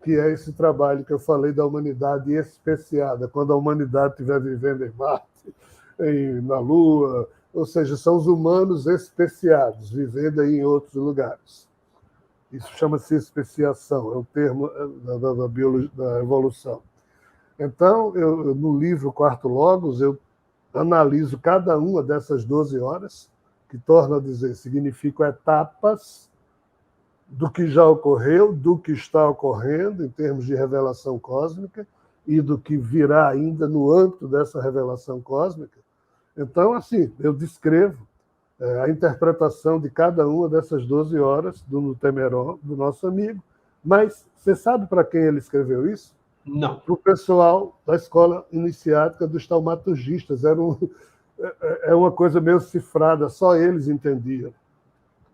S2: que é esse trabalho que eu falei da humanidade especiada, quando a humanidade estiver vivendo em Marte, na Lua, ou seja, são os humanos especiados, vivendo aí em outros lugares. Isso chama-se especiação, é o termo da biologia, da evolução. Então, no livro Quarto Logos, eu analiso cada uma dessas 12 horas, que, torna a dizer, significam etapas do que já ocorreu, do que está ocorrendo, em termos de revelação cósmica, e do que virá ainda no âmbito dessa revelação cósmica. Então, assim, eu descrevo a interpretação de cada uma dessas 12 horas do Temeron, do nosso amigo. Mas você sabe para quem ele escreveu isso?
S1: Não.
S2: Para o pessoal da escola iniciática dos taumaturgistas. É uma coisa meio cifrada, só eles entendiam.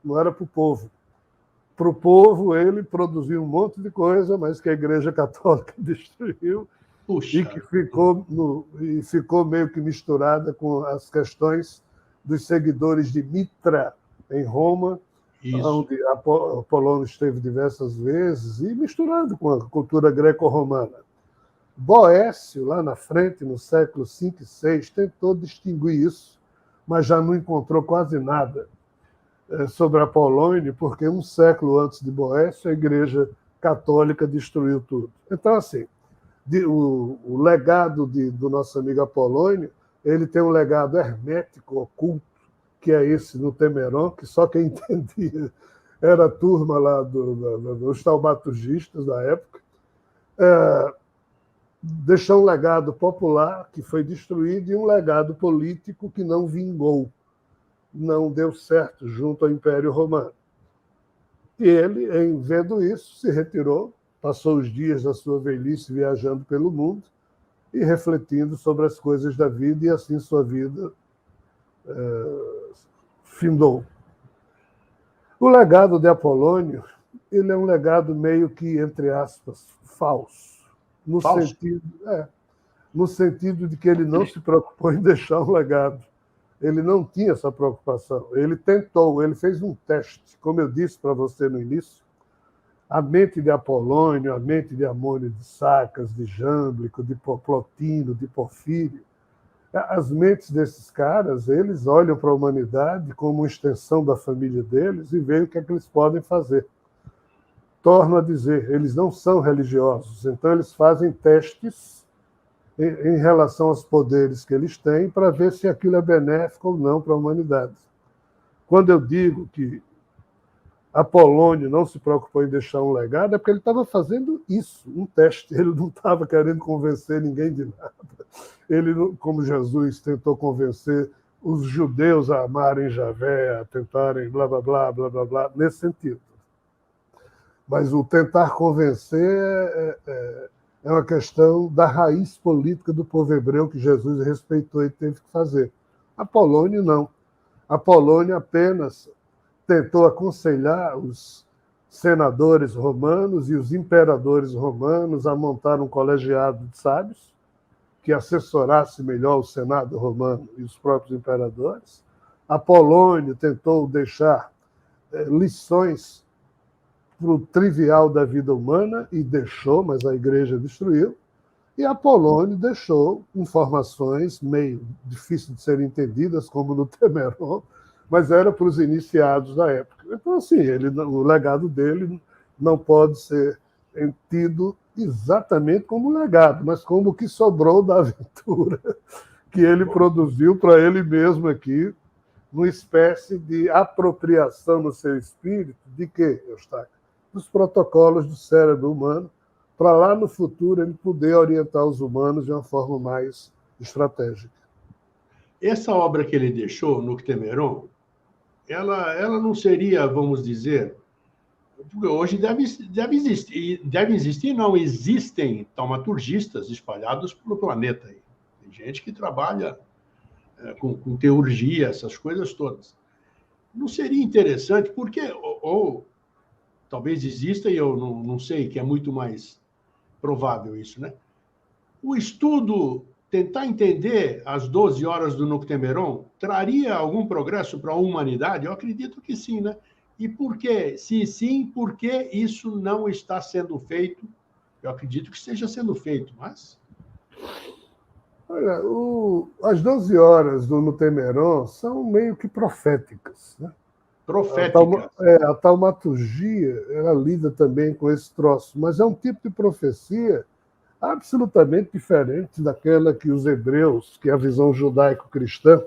S2: Não era para o povo. Para o povo, ele produziu um monte de coisa, mas que a Igreja Católica destruiu. Puxa. E que ficou meio que misturada com as questões dos seguidores de Mitra, em Roma, onde Apolônio esteve diversas vezes, e misturado com a cultura greco-romana. Boécio, lá na frente, no século V e VI, tentou distinguir isso, mas já não encontrou quase nada sobre Apolônio, porque um século antes de Boécio, a Igreja Católica destruiu tudo. Então, assim, o legado do nosso amigo Apolônio, ele tem um legado hermético, oculto, que é esse no Temeron, que só quem entendia era a turma lá dos taumaturgistas da época. Deixou um legado popular que foi destruído e um legado político que não vingou, não deu certo junto ao Império Romano. E ele, em vendo isso, se retirou, passou os dias da sua velhice viajando pelo mundo e refletindo sobre as coisas da vida, e assim sua vida findou. O legado de Apolônio, ele é um legado meio que, entre aspas, falso. No sentido de que ele não se preocupou em deixar um legado. Ele não tinha essa preocupação. Ele tentou, ele fez um teste. Como eu disse para você no início, a mente de Apolônio, a mente de Amônio de Sacas, de Jâmblico, de Plotino, de Porfírio, as mentes desses caras, eles olham para a humanidade como uma extensão da família deles e veem o que é que eles podem fazer. Torno a dizer, eles não são religiosos, então eles fazem testes em relação aos poderes que eles têm para ver se aquilo é benéfico ou não para a humanidade. Quando eu digo que Apolônio não se preocupou em deixar um legado, é porque ele estava fazendo isso, um teste. Ele não estava querendo convencer ninguém de nada. Ele, como Jesus tentou convencer os judeus a amarem Javé, a tentarem blá, blá, blá, blá, blá, blá, nesse sentido. Mas o tentar convencer é uma questão da raiz política do povo hebreu que Jesus respeitou e teve que fazer. Apolônio não. Apolônio apenas tentou aconselhar os senadores romanos e os imperadores romanos a montar um colegiado de sábios que assessorasse melhor o Senado romano e os próprios imperadores. Apolônio tentou deixar lições para o trivial da vida humana e deixou, mas a igreja destruiu. E Apolônio deixou informações meio difíceis de serem entendidas, como no Temeron, mas era para os iniciados da época. Então, assim, o legado dele não pode ser tido exatamente como legado, mas como o que sobrou da aventura que ele produziu para ele mesmo aqui, numa espécie de apropriação no seu espírito de quê, Eustáquio? Dos protocolos do cérebro humano, para lá no futuro ele poder orientar os humanos de uma forma mais estratégica.
S1: Essa obra que ele deixou no Temeron, ela não seria, vamos dizer, Hoje deve existir, não existem taumaturgistas espalhados pelo planeta. Tem gente que trabalha com teurgia, essas coisas todas. Não seria interessante, porque, ou talvez exista, e eu não sei, que é muito mais provável isso, né? O estudo, tentar entender as 12 horas do Noctemeron, traria algum progresso para a humanidade? Eu acredito que sim, né? E por quê? Se sim, por que isso não está sendo feito? Eu acredito que esteja sendo feito, mas...
S2: Olha, as 12 horas do Noctemeron são meio que proféticas, né?
S1: Proféticas.
S2: A taumaturgia era lida também com esse troço, mas é um tipo de profecia absolutamente diferente daquela que os hebreus, que é a visão judaico-cristã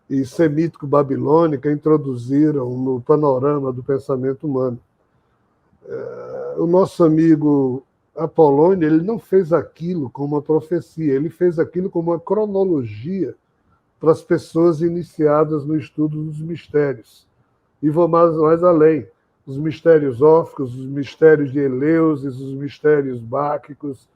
S2: e semítico-babilônica, introduziram no panorama do pensamento humano. O nosso amigo Apolônio, ele não fez aquilo como uma profecia, ele fez aquilo como uma cronologia para as pessoas iniciadas no estudo dos mistérios. E vou mais além, os mistérios óficos, os mistérios de Eleusis, os mistérios báquicos,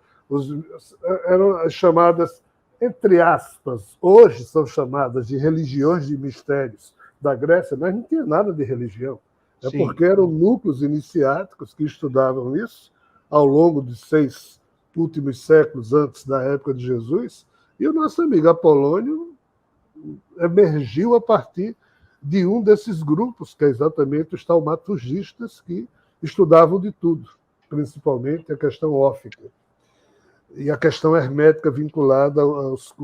S2: eram as chamadas, entre aspas, hoje são chamadas de religiões de mistérios da Grécia, mas não tinha nada de religião. É
S1: Sim.
S2: porque eram núcleos iniciáticos que estudavam isso ao longo de 6 últimos séculos antes da época de Jesus, e o nosso amigo Apolônio emergiu a partir de um desses grupos, que é exatamente os taumaturgistas, que estudavam de tudo, principalmente a questão ófica e a questão hermética vinculada aos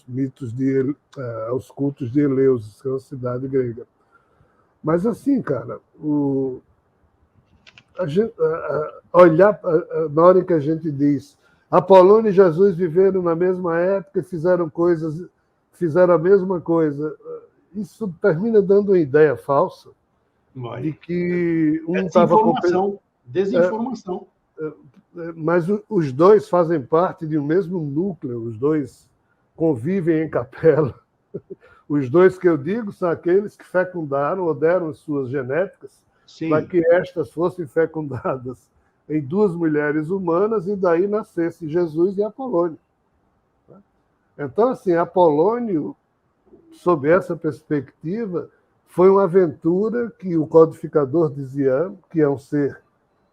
S2: mitos aos cultos de Eleusis, que é uma cidade grega. Mas assim, cara, olhar na hora que a gente diz Apolônio e Jesus viveram na mesma época, fizeram a mesma coisa, isso termina dando uma ideia falsa de que um estava
S1: desinformação.
S2: Mas os dois fazem parte de um mesmo núcleo, os dois convivem em capela. Os dois que eu digo são aqueles que fecundaram ou deram suas genéticas para que estas fossem fecundadas em 2 mulheres humanas e daí nascesse Jesus e Apolônio. Então, assim, Apolônio, sob essa perspectiva, foi uma aventura que o codificador dizia que é um ser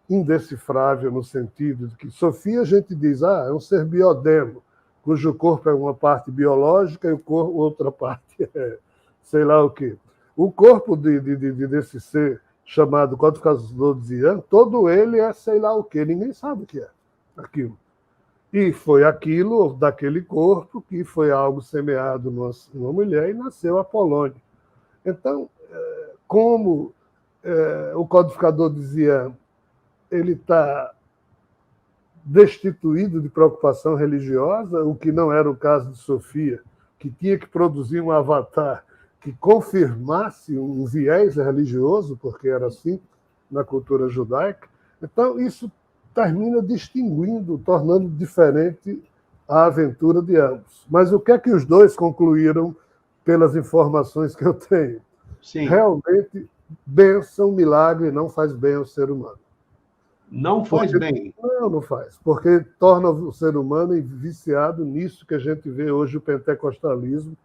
S2: indecifrável no sentido de que Sofia a gente diz, é um ser biodemo, cujo corpo é uma parte biológica e outra parte é sei lá o quê. O corpo desse ser chamado codificador de Zian, todo ele é sei lá o quê, ninguém sabe o que é aquilo. E foi aquilo daquele corpo que foi algo semeado numa mulher e nasceu Apolônio. Então, como o codificador dizia, ele está destituído de preocupação religiosa, o que não era o caso de Sofia, que tinha que produzir um avatar que confirmasse um viés religioso, porque era assim na cultura judaica. Então, isso termina distinguindo, tornando diferente a aventura de ambos. Mas o que é que os dois concluíram pelas informações que eu tenho?
S1: Sim.
S2: Realmente, bênção, milagre não faz bem ao ser humano.
S1: Não faz bem.
S2: Não faz, porque torna o ser humano viciado nisso que a gente vê hoje, o pentecostalismo,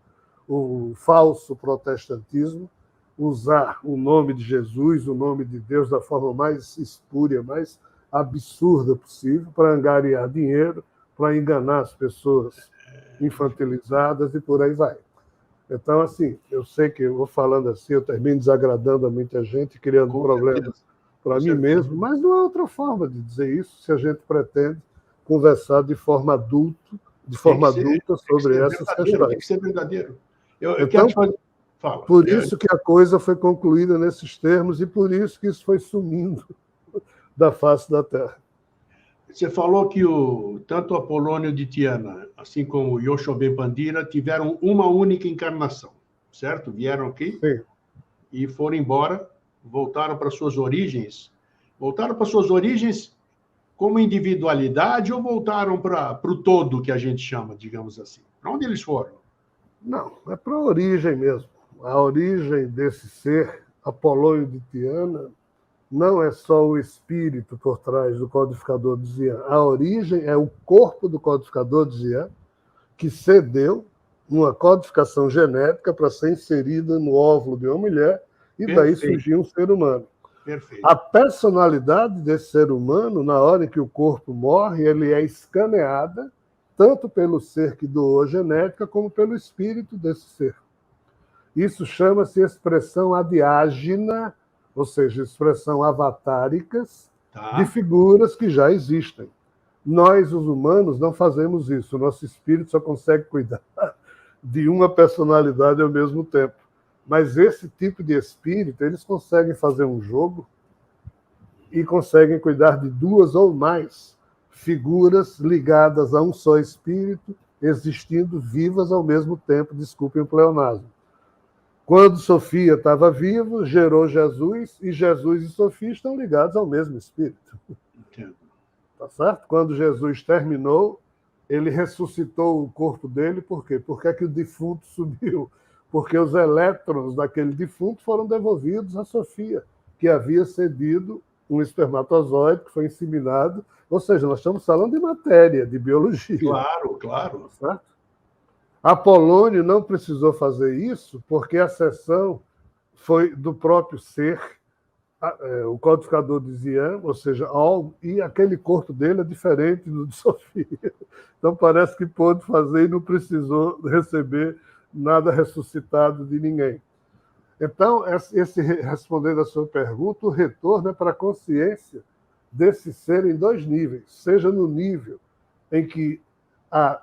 S2: o falso protestantismo, usar o nome de Jesus, o nome de Deus da forma mais espúria, mais absurda possível, para angariar dinheiro, para enganar as pessoas infantilizadas e por aí vai. Então, assim, eu sei que eu vou falando assim, eu termino desagradando a muita gente, criando problemas para mim mesmo, mas não há outra forma de dizer isso se a gente pretende conversar de forma adulta sobre essas questões.
S1: Tem que ser verdadeiro.
S2: Então, por isso que a coisa foi concluída nesses termos e por isso que isso foi sumindo da face da Terra.
S1: Você falou que tanto Apolônio de Tiana, assim como Yoshobê Pandira, tiveram uma única encarnação, certo? Vieram aqui e foram embora, voltaram para suas origens. Voltaram para suas origens como individualidade ou voltaram para o todo que a gente chama, digamos assim? Para onde eles foram?
S2: Não, é para a origem mesmo. A origem desse ser, Apolônio de Tiana, não é só o espírito por trás do codificador de Zian. A origem é o corpo do codificador de Zian, que cedeu uma codificação genética para ser inserida no óvulo de uma mulher, e daí surgiu um ser humano.
S1: Perfeito.
S2: A personalidade desse ser humano, na hora em que o corpo morre, ele é escaneada tanto pelo ser que doou a genética, como pelo espírito desse ser. Isso chama-se expressão adiágena, ou seja, expressão avatáricas, de figuras que já existem. Nós, os humanos, não fazemos isso. O nosso espírito só consegue cuidar de uma personalidade ao mesmo tempo. Mas esse tipo de espírito, eles conseguem fazer um jogo e conseguem cuidar de duas ou mais figuras ligadas a um só espírito, existindo vivas ao mesmo tempo. Desculpem o pleonasmo. Quando Sofia estava vivo, gerou Jesus, e Jesus e Sofia estão ligados ao mesmo espírito.
S1: Entendo.
S2: Tá certo? Quando Jesus terminou, ele ressuscitou o corpo dele, por quê? Por que é que o defunto subiu? Porque os elétrons daquele defunto foram devolvidos a Sofia, que havia cedido um espermatozoide que foi inseminado. Ou seja, nós estamos falando de matéria, de biologia.
S1: Claro, claro.
S2: Certo? Apolônio não precisou fazer isso porque a sessão foi do próprio ser, o codificador de Zian, ou seja, algo, e aquele corpo dele é diferente do de Sofia. Então parece que pôde fazer e não precisou receber nada ressuscitado de ninguém. Então, respondendo a sua pergunta, o retorno é para a consciência desse ser em dois níveis, seja no nível em que a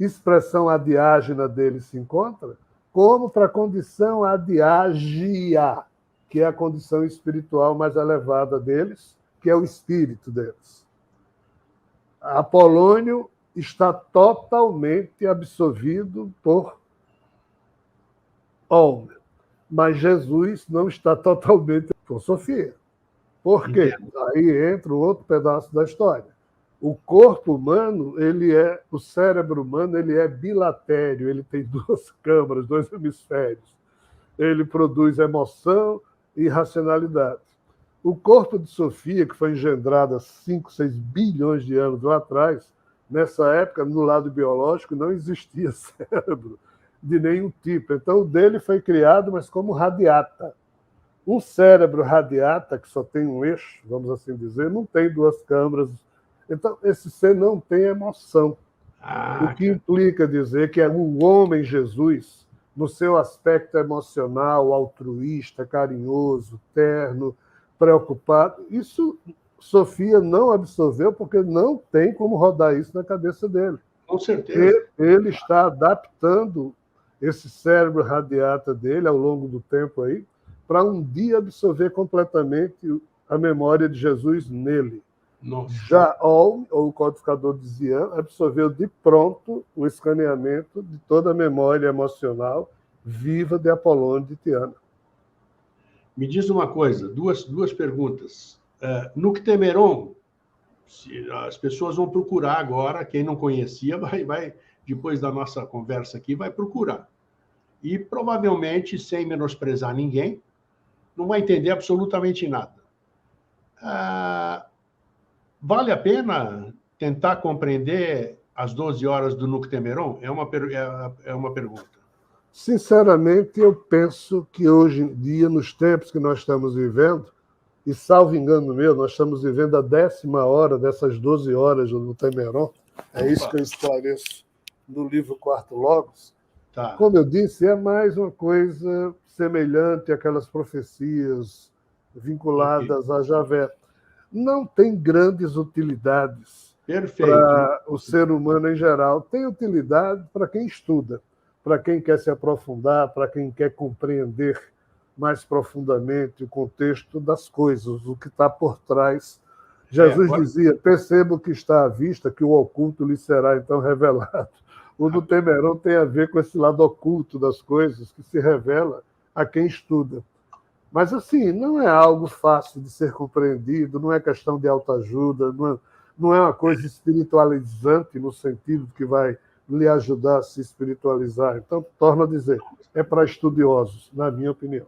S2: expressão adiágena dele se encontra, como para a condição adiágia, que é a condição espiritual mais elevada deles, que é o espírito deles. Apolônio está totalmente absorvido por Olme, mas Jesus não está totalmente por Sofia. Por quê? Aí entra um outro pedaço da história. O corpo humano, o cérebro humano, ele é bilatério, ele tem duas câmaras, dois hemisférios. Ele produz emoção e racionalidade. O corpo de Sofia, que foi engendrado há 5, 6 bilhões de anos lá atrás, nessa época, no lado biológico, não existia cérebro de nenhum tipo. Então, o dele foi criado, mas como radiata. Um cérebro radiata, que só tem um eixo, vamos assim dizer, não tem duas câmaras. Então, esse ser não tem emoção. O que implica dizer que é o homem Jesus, no seu aspecto emocional, altruísta, carinhoso, terno, preocupado, isso Sofia não absorveu porque não tem como rodar isso na cabeça dele.
S1: Com certeza.
S2: Ele está adaptando esse cérebro radiata dele ao longo do tempo aí, para um dia absorver completamente a memória de Jesus nele.
S1: Nossa.
S2: Já ou o codificador de Zian, absorveu de pronto o escaneamento de toda a memória emocional viva de Apolônio de Tiana.
S1: Me diz uma coisa, duas perguntas. Nuctemeron, as pessoas vão procurar agora, quem não conhecia, vai depois da nossa conversa aqui, vai procurar. E provavelmente, sem menosprezar ninguém, não vai entender absolutamente nada. Vale a pena tentar compreender as 12 horas do Nuctemeron? É uma pergunta.
S2: Sinceramente, eu penso que hoje em dia, nos tempos que nós estamos vivendo, e salvo engano meu, nós estamos vivendo a 10ª hora dessas 12 horas do Nuctemeron, isso que eu esclareço no livro Quarto Logos.
S1: Tá.
S2: Como eu disse, é mais uma coisa semelhante àquelas profecias vinculadas a Javé. Não tem grandes utilidades para o ser humano em geral. Tem utilidade para quem estuda, para quem quer se aprofundar, para quem quer compreender mais profundamente o contexto das coisas, o que está por trás. Jesus dizia, perceba o que está à vista, que o oculto lhe será então revelado. O Nuctemeron tem a ver com esse lado oculto das coisas, que se revela a quem estuda. Mas, assim, não é algo fácil de ser compreendido, não é questão de autoajuda, não é uma coisa espiritualizante no sentido que vai lhe ajudar a se espiritualizar. Então, torno a dizer, é para estudiosos, na minha opinião.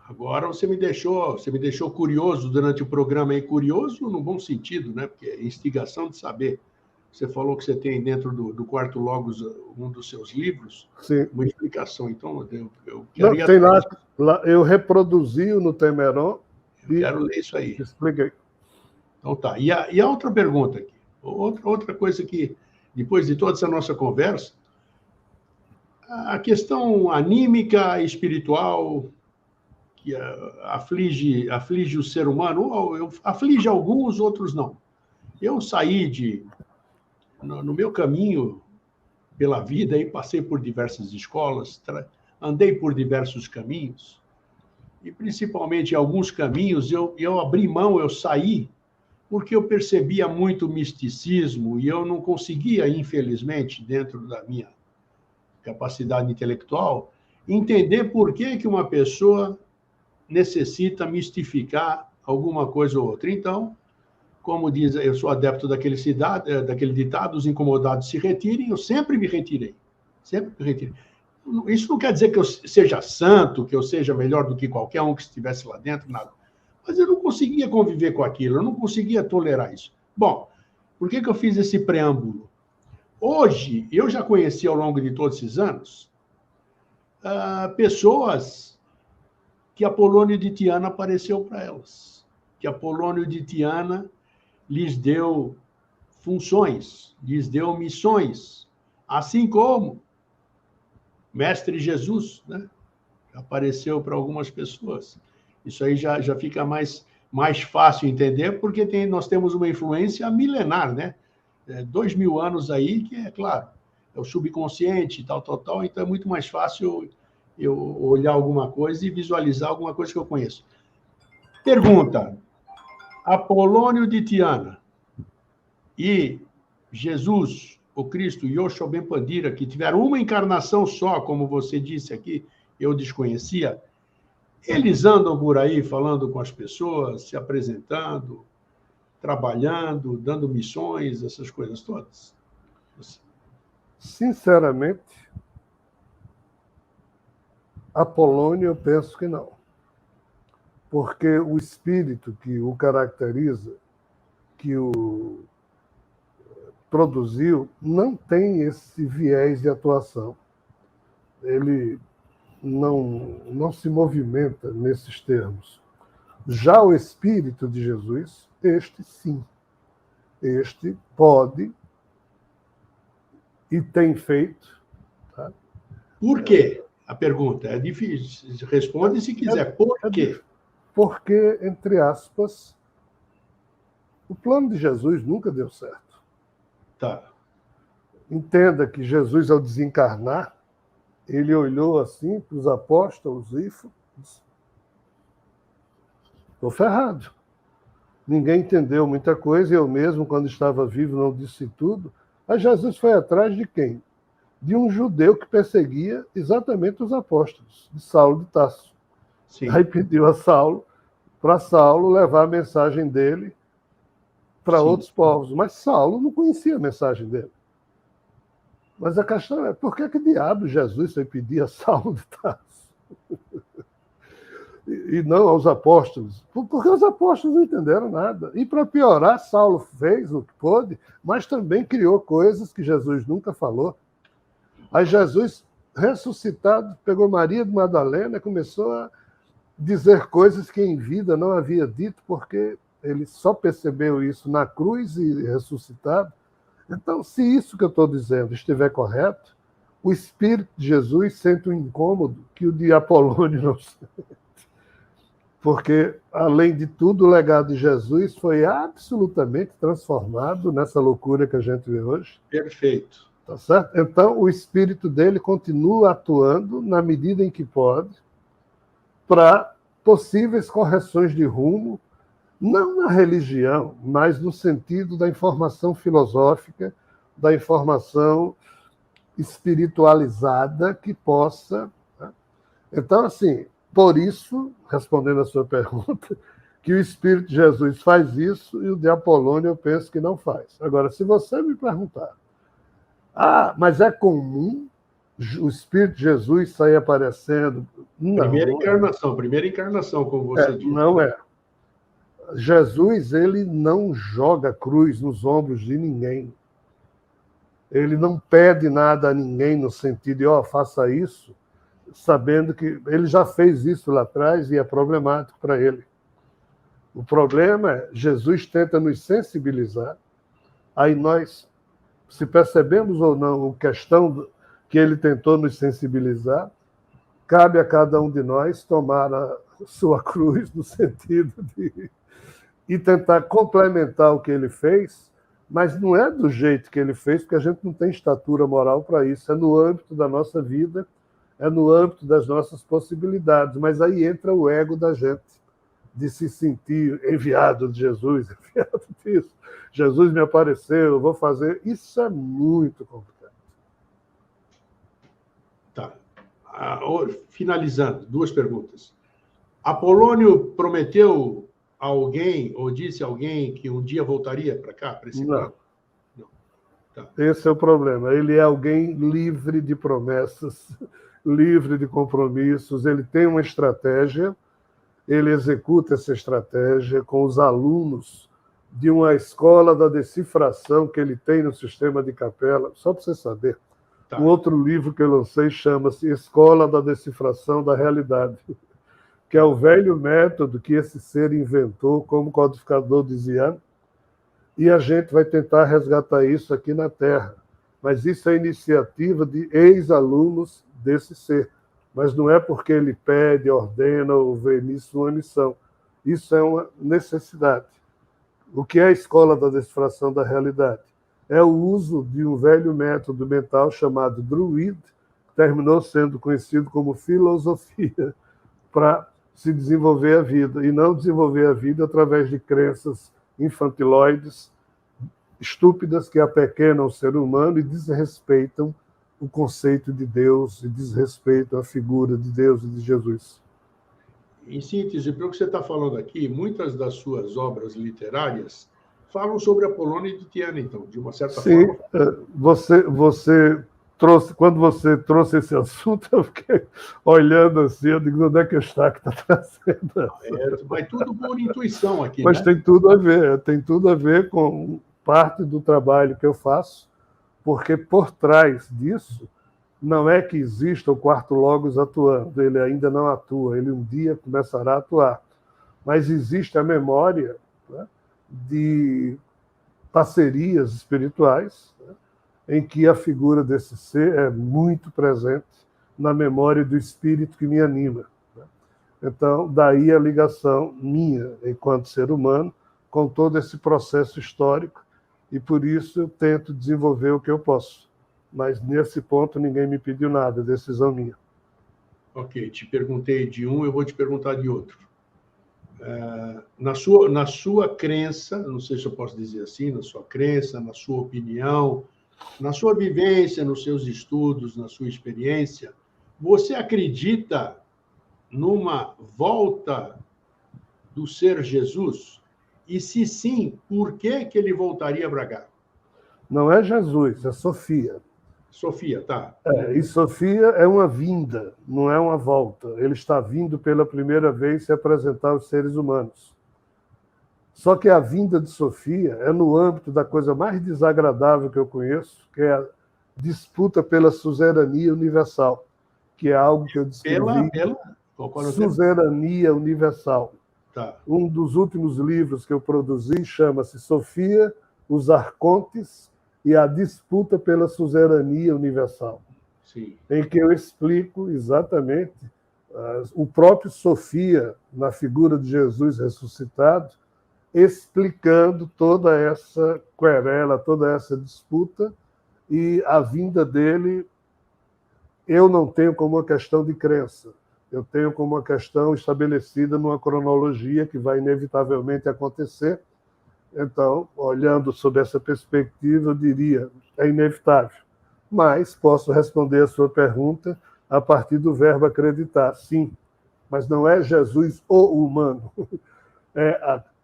S1: Agora você me deixou curioso durante o programa aí, curioso no bom sentido, né? Porque é instigação de saber. Você falou que você tem dentro do Quarto Logos um dos seus livros,
S2: Sim.
S1: uma explicação. Então, eu
S2: Não,
S1: quero ir
S2: tem
S1: atrás.
S2: lá, eu reproduzi no Temeron
S1: Eu quero ler isso aí.
S2: expliquei.
S1: Então tá. E a outra pergunta aqui, outra coisa que, depois de toda essa nossa conversa, a questão anímica e espiritual que aflige o ser humano, aflige alguns, outros não. Eu saí no meu caminho pela vida e passei por diversas escolas, andei por diversos caminhos, e principalmente em alguns caminhos eu abri mão, eu saí, porque eu percebia muito misticismo e eu não conseguia, infelizmente, dentro da minha capacidade intelectual, entender por que uma pessoa necessita mistificar alguma coisa ou outra. Então, como diz, eu sou adepto daquele ditado, os incomodados se retirem, eu sempre me retirei. Sempre me retirei. Isso não quer dizer que eu seja santo, que eu seja melhor do que qualquer um que estivesse lá dentro, nada. Mas eu não conseguia conviver com aquilo, eu não conseguia tolerar isso. Bom, por que eu fiz esse preâmbulo? Hoje, eu já conheci ao longo de todos esses anos pessoas que Apolônio de Tiana apareceu para elas, que Apolônio de Tiana lhes deu funções, lhes deu missões, assim como Mestre Jesus, né, apareceu para algumas pessoas. Isso aí já fica mais fácil entender, porque nós temos uma influência milenar, né? 2000 anos aí, que é claro, é o subconsciente, tal, então é muito mais fácil eu olhar alguma coisa e visualizar alguma coisa que eu conheço. Pergunta: Apolônio de Tiana e Jesus, o Cristo, Yoshua Ben Pandira, que tiveram uma encarnação só, como você disse aqui, eu desconhecia, eles andam por aí falando com as pessoas, se apresentando, trabalhando, dando missões, essas coisas todas?
S2: Sinceramente, Apolônio, eu penso que não. Porque o espírito que o caracteriza, que o produziu, não tem esse viés de atuação. Ele não se movimenta nesses termos. Já o Espírito de Jesus, este sim. Este pode e tem feito. Tá?
S1: Por quê? A pergunta é difícil. Responde se quiser. Por quê?
S2: Porque, entre aspas, o plano de Jesus nunca deu certo.
S1: Tá.
S2: Entenda que Jesus, ao desencarnar, ele olhou assim para os apóstolos e disse: estou ferrado. Ninguém entendeu muita coisa, eu mesmo, quando estava vivo, não disse tudo. Mas Jesus foi atrás de quem? De um judeu que perseguia exatamente os apóstolos, de Saulo de Tarso. Sim. Aí pediu a Saulo, para Saulo levar a mensagem dele para outros povos. Mas Saulo não conhecia a mensagem dele. Mas a questão é, por que diabo Jesus foi pedir a Saulo de Tarso? E não aos apóstolos? Porque os apóstolos não entenderam nada. E, para piorar, Saulo fez o que pôde, mas também criou coisas que Jesus nunca falou. Aí Jesus, ressuscitado, pegou Maria de Madalena e começou a dizer coisas que em vida não havia dito, porque ele só percebeu isso na cruz e ressuscitado. Então, se isso que eu estou dizendo estiver correto, o Espírito de Jesus sente um incômodo que o de Apolônio não sente. Porque, além de tudo, o legado de Jesus foi absolutamente transformado nessa loucura que a gente vê hoje.
S1: Perfeito.
S2: Tá certo? Então, o espírito dele continua atuando na medida em que pode para possíveis correções de rumo, não na religião, mas no sentido da informação filosófica, da informação espiritualizada que possa... Né? Então, assim, por isso, respondendo a sua pergunta, que o Espírito de Jesus faz isso e o de Apolônio eu penso que não faz. Agora, se você me perguntar, mas é comum o Espírito de Jesus sair aparecendo. Não,
S1: Primeira encarnação, como você disse.
S2: Não é. Jesus, ele não joga cruz nos ombros de ninguém. Ele não pede nada a ninguém no sentido de, faça isso, sabendo que ele já fez isso lá atrás e é problemático para ele. O problema é, Jesus tenta nos sensibilizar, aí nós, se percebemos ou não a questão que ele tentou nos sensibilizar, cabe a cada um de nós tomar a sua cruz no sentido de e tentar complementar o que ele fez, mas não é do jeito que ele fez, porque a gente não tem estatura moral para isso, é no âmbito da nossa vida, é no âmbito das nossas possibilidades, mas aí entra o ego da gente, de se sentir enviado de Jesus, enviado disso. Jesus me apareceu, eu vou fazer. Isso é muito complicado.
S1: Tá. Finalizando, 2 perguntas. Apolônio prometeu a alguém, ou disse a alguém que um dia voltaria para cá, para esse plano?
S2: Não. Tá. Esse é o problema. Ele é alguém livre de promessas, livre de compromissos, ele tem uma estratégia, ele executa essa estratégia com os alunos de uma escola da decifração que ele tem no sistema de capela. Só para você saber, tá. Um outro livro que eu lancei chama-se Escola da Decifração da Realidade, que é o velho método que esse ser inventou como codificador de Xi'an, e a gente vai tentar resgatar isso aqui na Terra. Mas isso é iniciativa de ex-alunos desse ser. Mas não é porque ele pede, ordena ou vê nisso uma missão. Isso é uma necessidade. O que é a escola da decifração da realidade? É o uso de um velho método mental chamado Druid, que terminou sendo conhecido como filosofia, para se desenvolver a vida, e não desenvolver a vida através de crenças infantiloides, estúpidas, que apequenam o ser humano e desrespeitam o conceito de Deus e desrespeitam a figura de Deus e de Jesus.
S1: Em síntese, pelo que você está falando aqui, muitas das suas obras literárias falam sobre Apolônio de Tiana, então, de uma certa forma.
S2: Você trouxe, quando você trouxe esse assunto, eu fiquei olhando assim, eu digo, onde é que está que está trazendo?
S1: Vai tudo por intuição aqui,
S2: mas né? Tem tudo a ver com parte do trabalho que eu faço, porque por trás disso não é que exista o quarto logos atuando, ele ainda não atua, ele um dia começará a atuar, mas existe a memória, né, de parcerias espirituais, né, em que a figura desse ser é muito presente na memória do espírito que me anima. Né? Então, daí a ligação minha, enquanto ser humano, com todo esse processo histórico, e por isso eu tento desenvolver o que eu posso. Mas nesse ponto ninguém me pediu nada, decisão minha.
S1: Ok, te perguntei de um, eu vou te perguntar de outro. Na sua crença, não sei se eu posso dizer assim, na sua crença, na sua opinião, na sua vivência, nos seus estudos, na sua experiência, você acredita numa volta do ser Jesus? E se sim, por que ele voltaria para cá?
S2: Não é Jesus, é Sofia.
S1: Sofia, tá.
S2: E Sofia é uma vinda, não é uma volta. Ele está vindo pela primeira vez se apresentar aos seres humanos. Só que a vinda de Sofia é no âmbito da coisa mais desagradável que eu conheço, que é a disputa pela suzerania universal, que é algo que eu descrevi. Suzerania universal.
S1: Tá.
S2: Um dos últimos livros que eu produzi chama-se Sofia, os Arcontes e a disputa pela suzerania universal.
S1: Sim.
S2: Em que eu explico exatamente o próprio Sofia, na figura de Jesus ressuscitado, explicando toda essa querela, toda essa disputa, e a vinda dele eu não tenho como uma questão de crença, eu tenho como uma questão estabelecida numa cronologia que vai inevitavelmente acontecer. Então, olhando sob essa perspectiva, eu diria, é inevitável. Mas posso responder a sua pergunta a partir do verbo acreditar, sim. Mas não é Jesus o humano.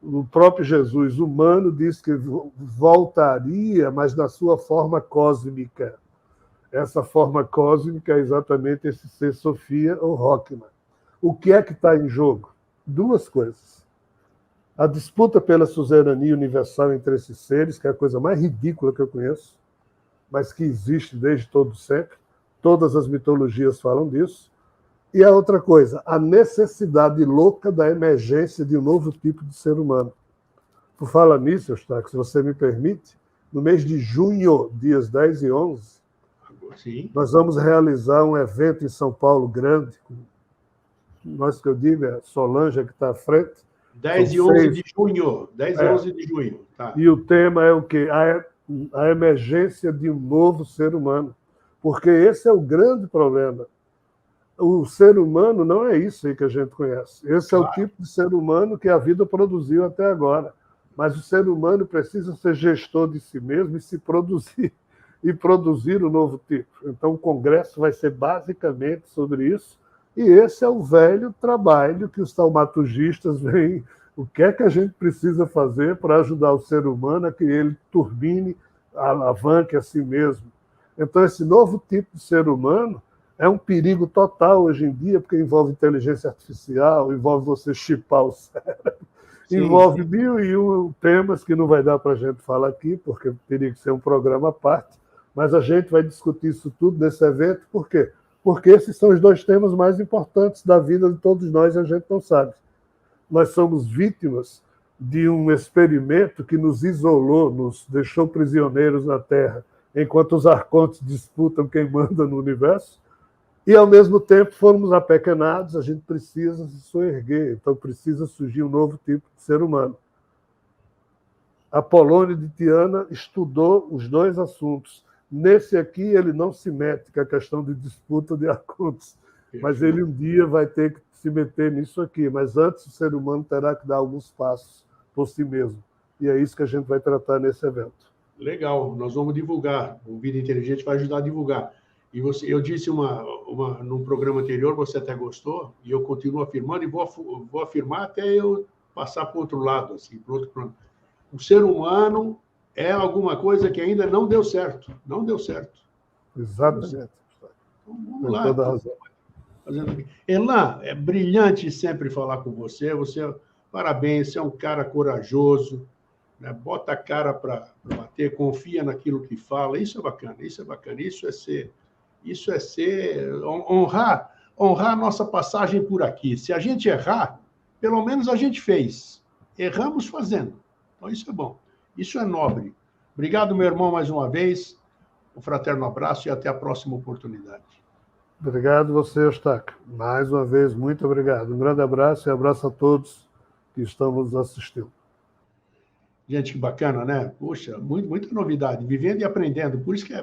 S2: O próprio Jesus humano diz que voltaria, mas na sua forma cósmica. Essa forma cósmica é exatamente esse ser Sofia ou Rockman. O que é que está em jogo? Duas coisas. A disputa pela suzerania universal entre esses seres, que é a coisa mais ridícula que eu conheço, mas que existe desde todo sempre. Todas as mitologias falam disso. E a outra coisa, a necessidade louca da emergência de um novo tipo de ser humano. Por falar nisso, Eustáquio, se você me permite, no mês de junho, dias 10 e 11,
S1: Sim.
S2: nós vamos realizar um evento em São Paulo grande. Nós que eu digo, é a Solange que está à frente.
S1: 10 e 11 de junho. 10 e 11 de junho. Tá.
S2: E o tema é o quê? A emergência de um novo ser humano. Porque esse é o grande problema. O ser humano não é isso aí que a gente conhece. Esse é o tipo de ser humano que a vida produziu até agora. Mas o ser humano precisa ser gestor de si mesmo e se produzir. E produzir um novo tipo. Então, o Congresso vai ser basicamente sobre isso. E esse é o velho trabalho que os taumaturgistas veem. O que é que a gente precisa fazer para ajudar o ser humano a que ele turbine, alavanque a si mesmo? Então, esse novo tipo de ser humano é um perigo total hoje em dia, porque envolve inteligência artificial, envolve você chipar o cérebro, envolve 1001 temas que não vai dar para a gente falar aqui, porque teria que ser um programa à parte, mas a gente vai discutir isso tudo nesse evento. Por quê? Porque esses são os dois temas mais importantes da vida de todos nós e a gente não sabe. Nós somos vítimas de um experimento que nos isolou, nos deixou prisioneiros na Terra, enquanto os arcontes disputam quem manda no universo, e, ao mesmo tempo, fomos apequenados. A gente precisa se soerguer, então precisa surgir um novo tipo de ser humano. Apolônio de Tiana estudou os dois assuntos. Nesse aqui, ele não se mete, que é a questão de disputa de arcontes, mas ele um dia vai ter que se meter nisso aqui. Mas antes, o ser humano terá que dar alguns passos por si mesmo. E é isso que a gente vai tratar nesse evento.
S1: Legal, nós vamos divulgar. O Vida Inteligente vai ajudar a divulgar. E eu disse num programa anterior, você até gostou, e eu continuo afirmando, e vou afirmar até eu passar para o outro lado, assim, para outro plano. O ser humano é alguma coisa que ainda não deu certo. Não deu certo.
S2: Exatamente.
S1: Então, vamos lá. Toda razão. Elan, é brilhante sempre falar com você. Parabéns, você é um cara corajoso, né? Bota a cara para bater, confia naquilo que fala. Isso é bacana, isso é bacana. Isso é honrar a nossa passagem por aqui. Se a gente errar, pelo menos a gente fez. Erramos fazendo. Então, isso é bom. Isso é nobre. Obrigado, meu irmão, mais uma vez. Um fraterno abraço e até a próxima oportunidade.
S2: Obrigado você, Eustáquio. Mais uma vez, muito obrigado. Um grande abraço e abraço a todos que estão nos assistindo.
S1: Gente, que bacana, né? Puxa, muita novidade. Vivendo e aprendendo. Por isso que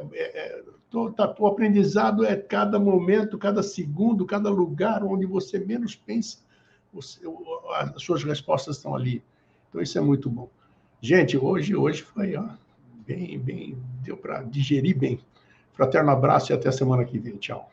S1: o aprendizado é cada momento, cada segundo, cada lugar onde você menos pensa, as suas respostas estão ali. Então, isso é muito bom. Gente, hoje foi bem, deu para digerir bem. Fraterno abraço e até semana que vem. Tchau.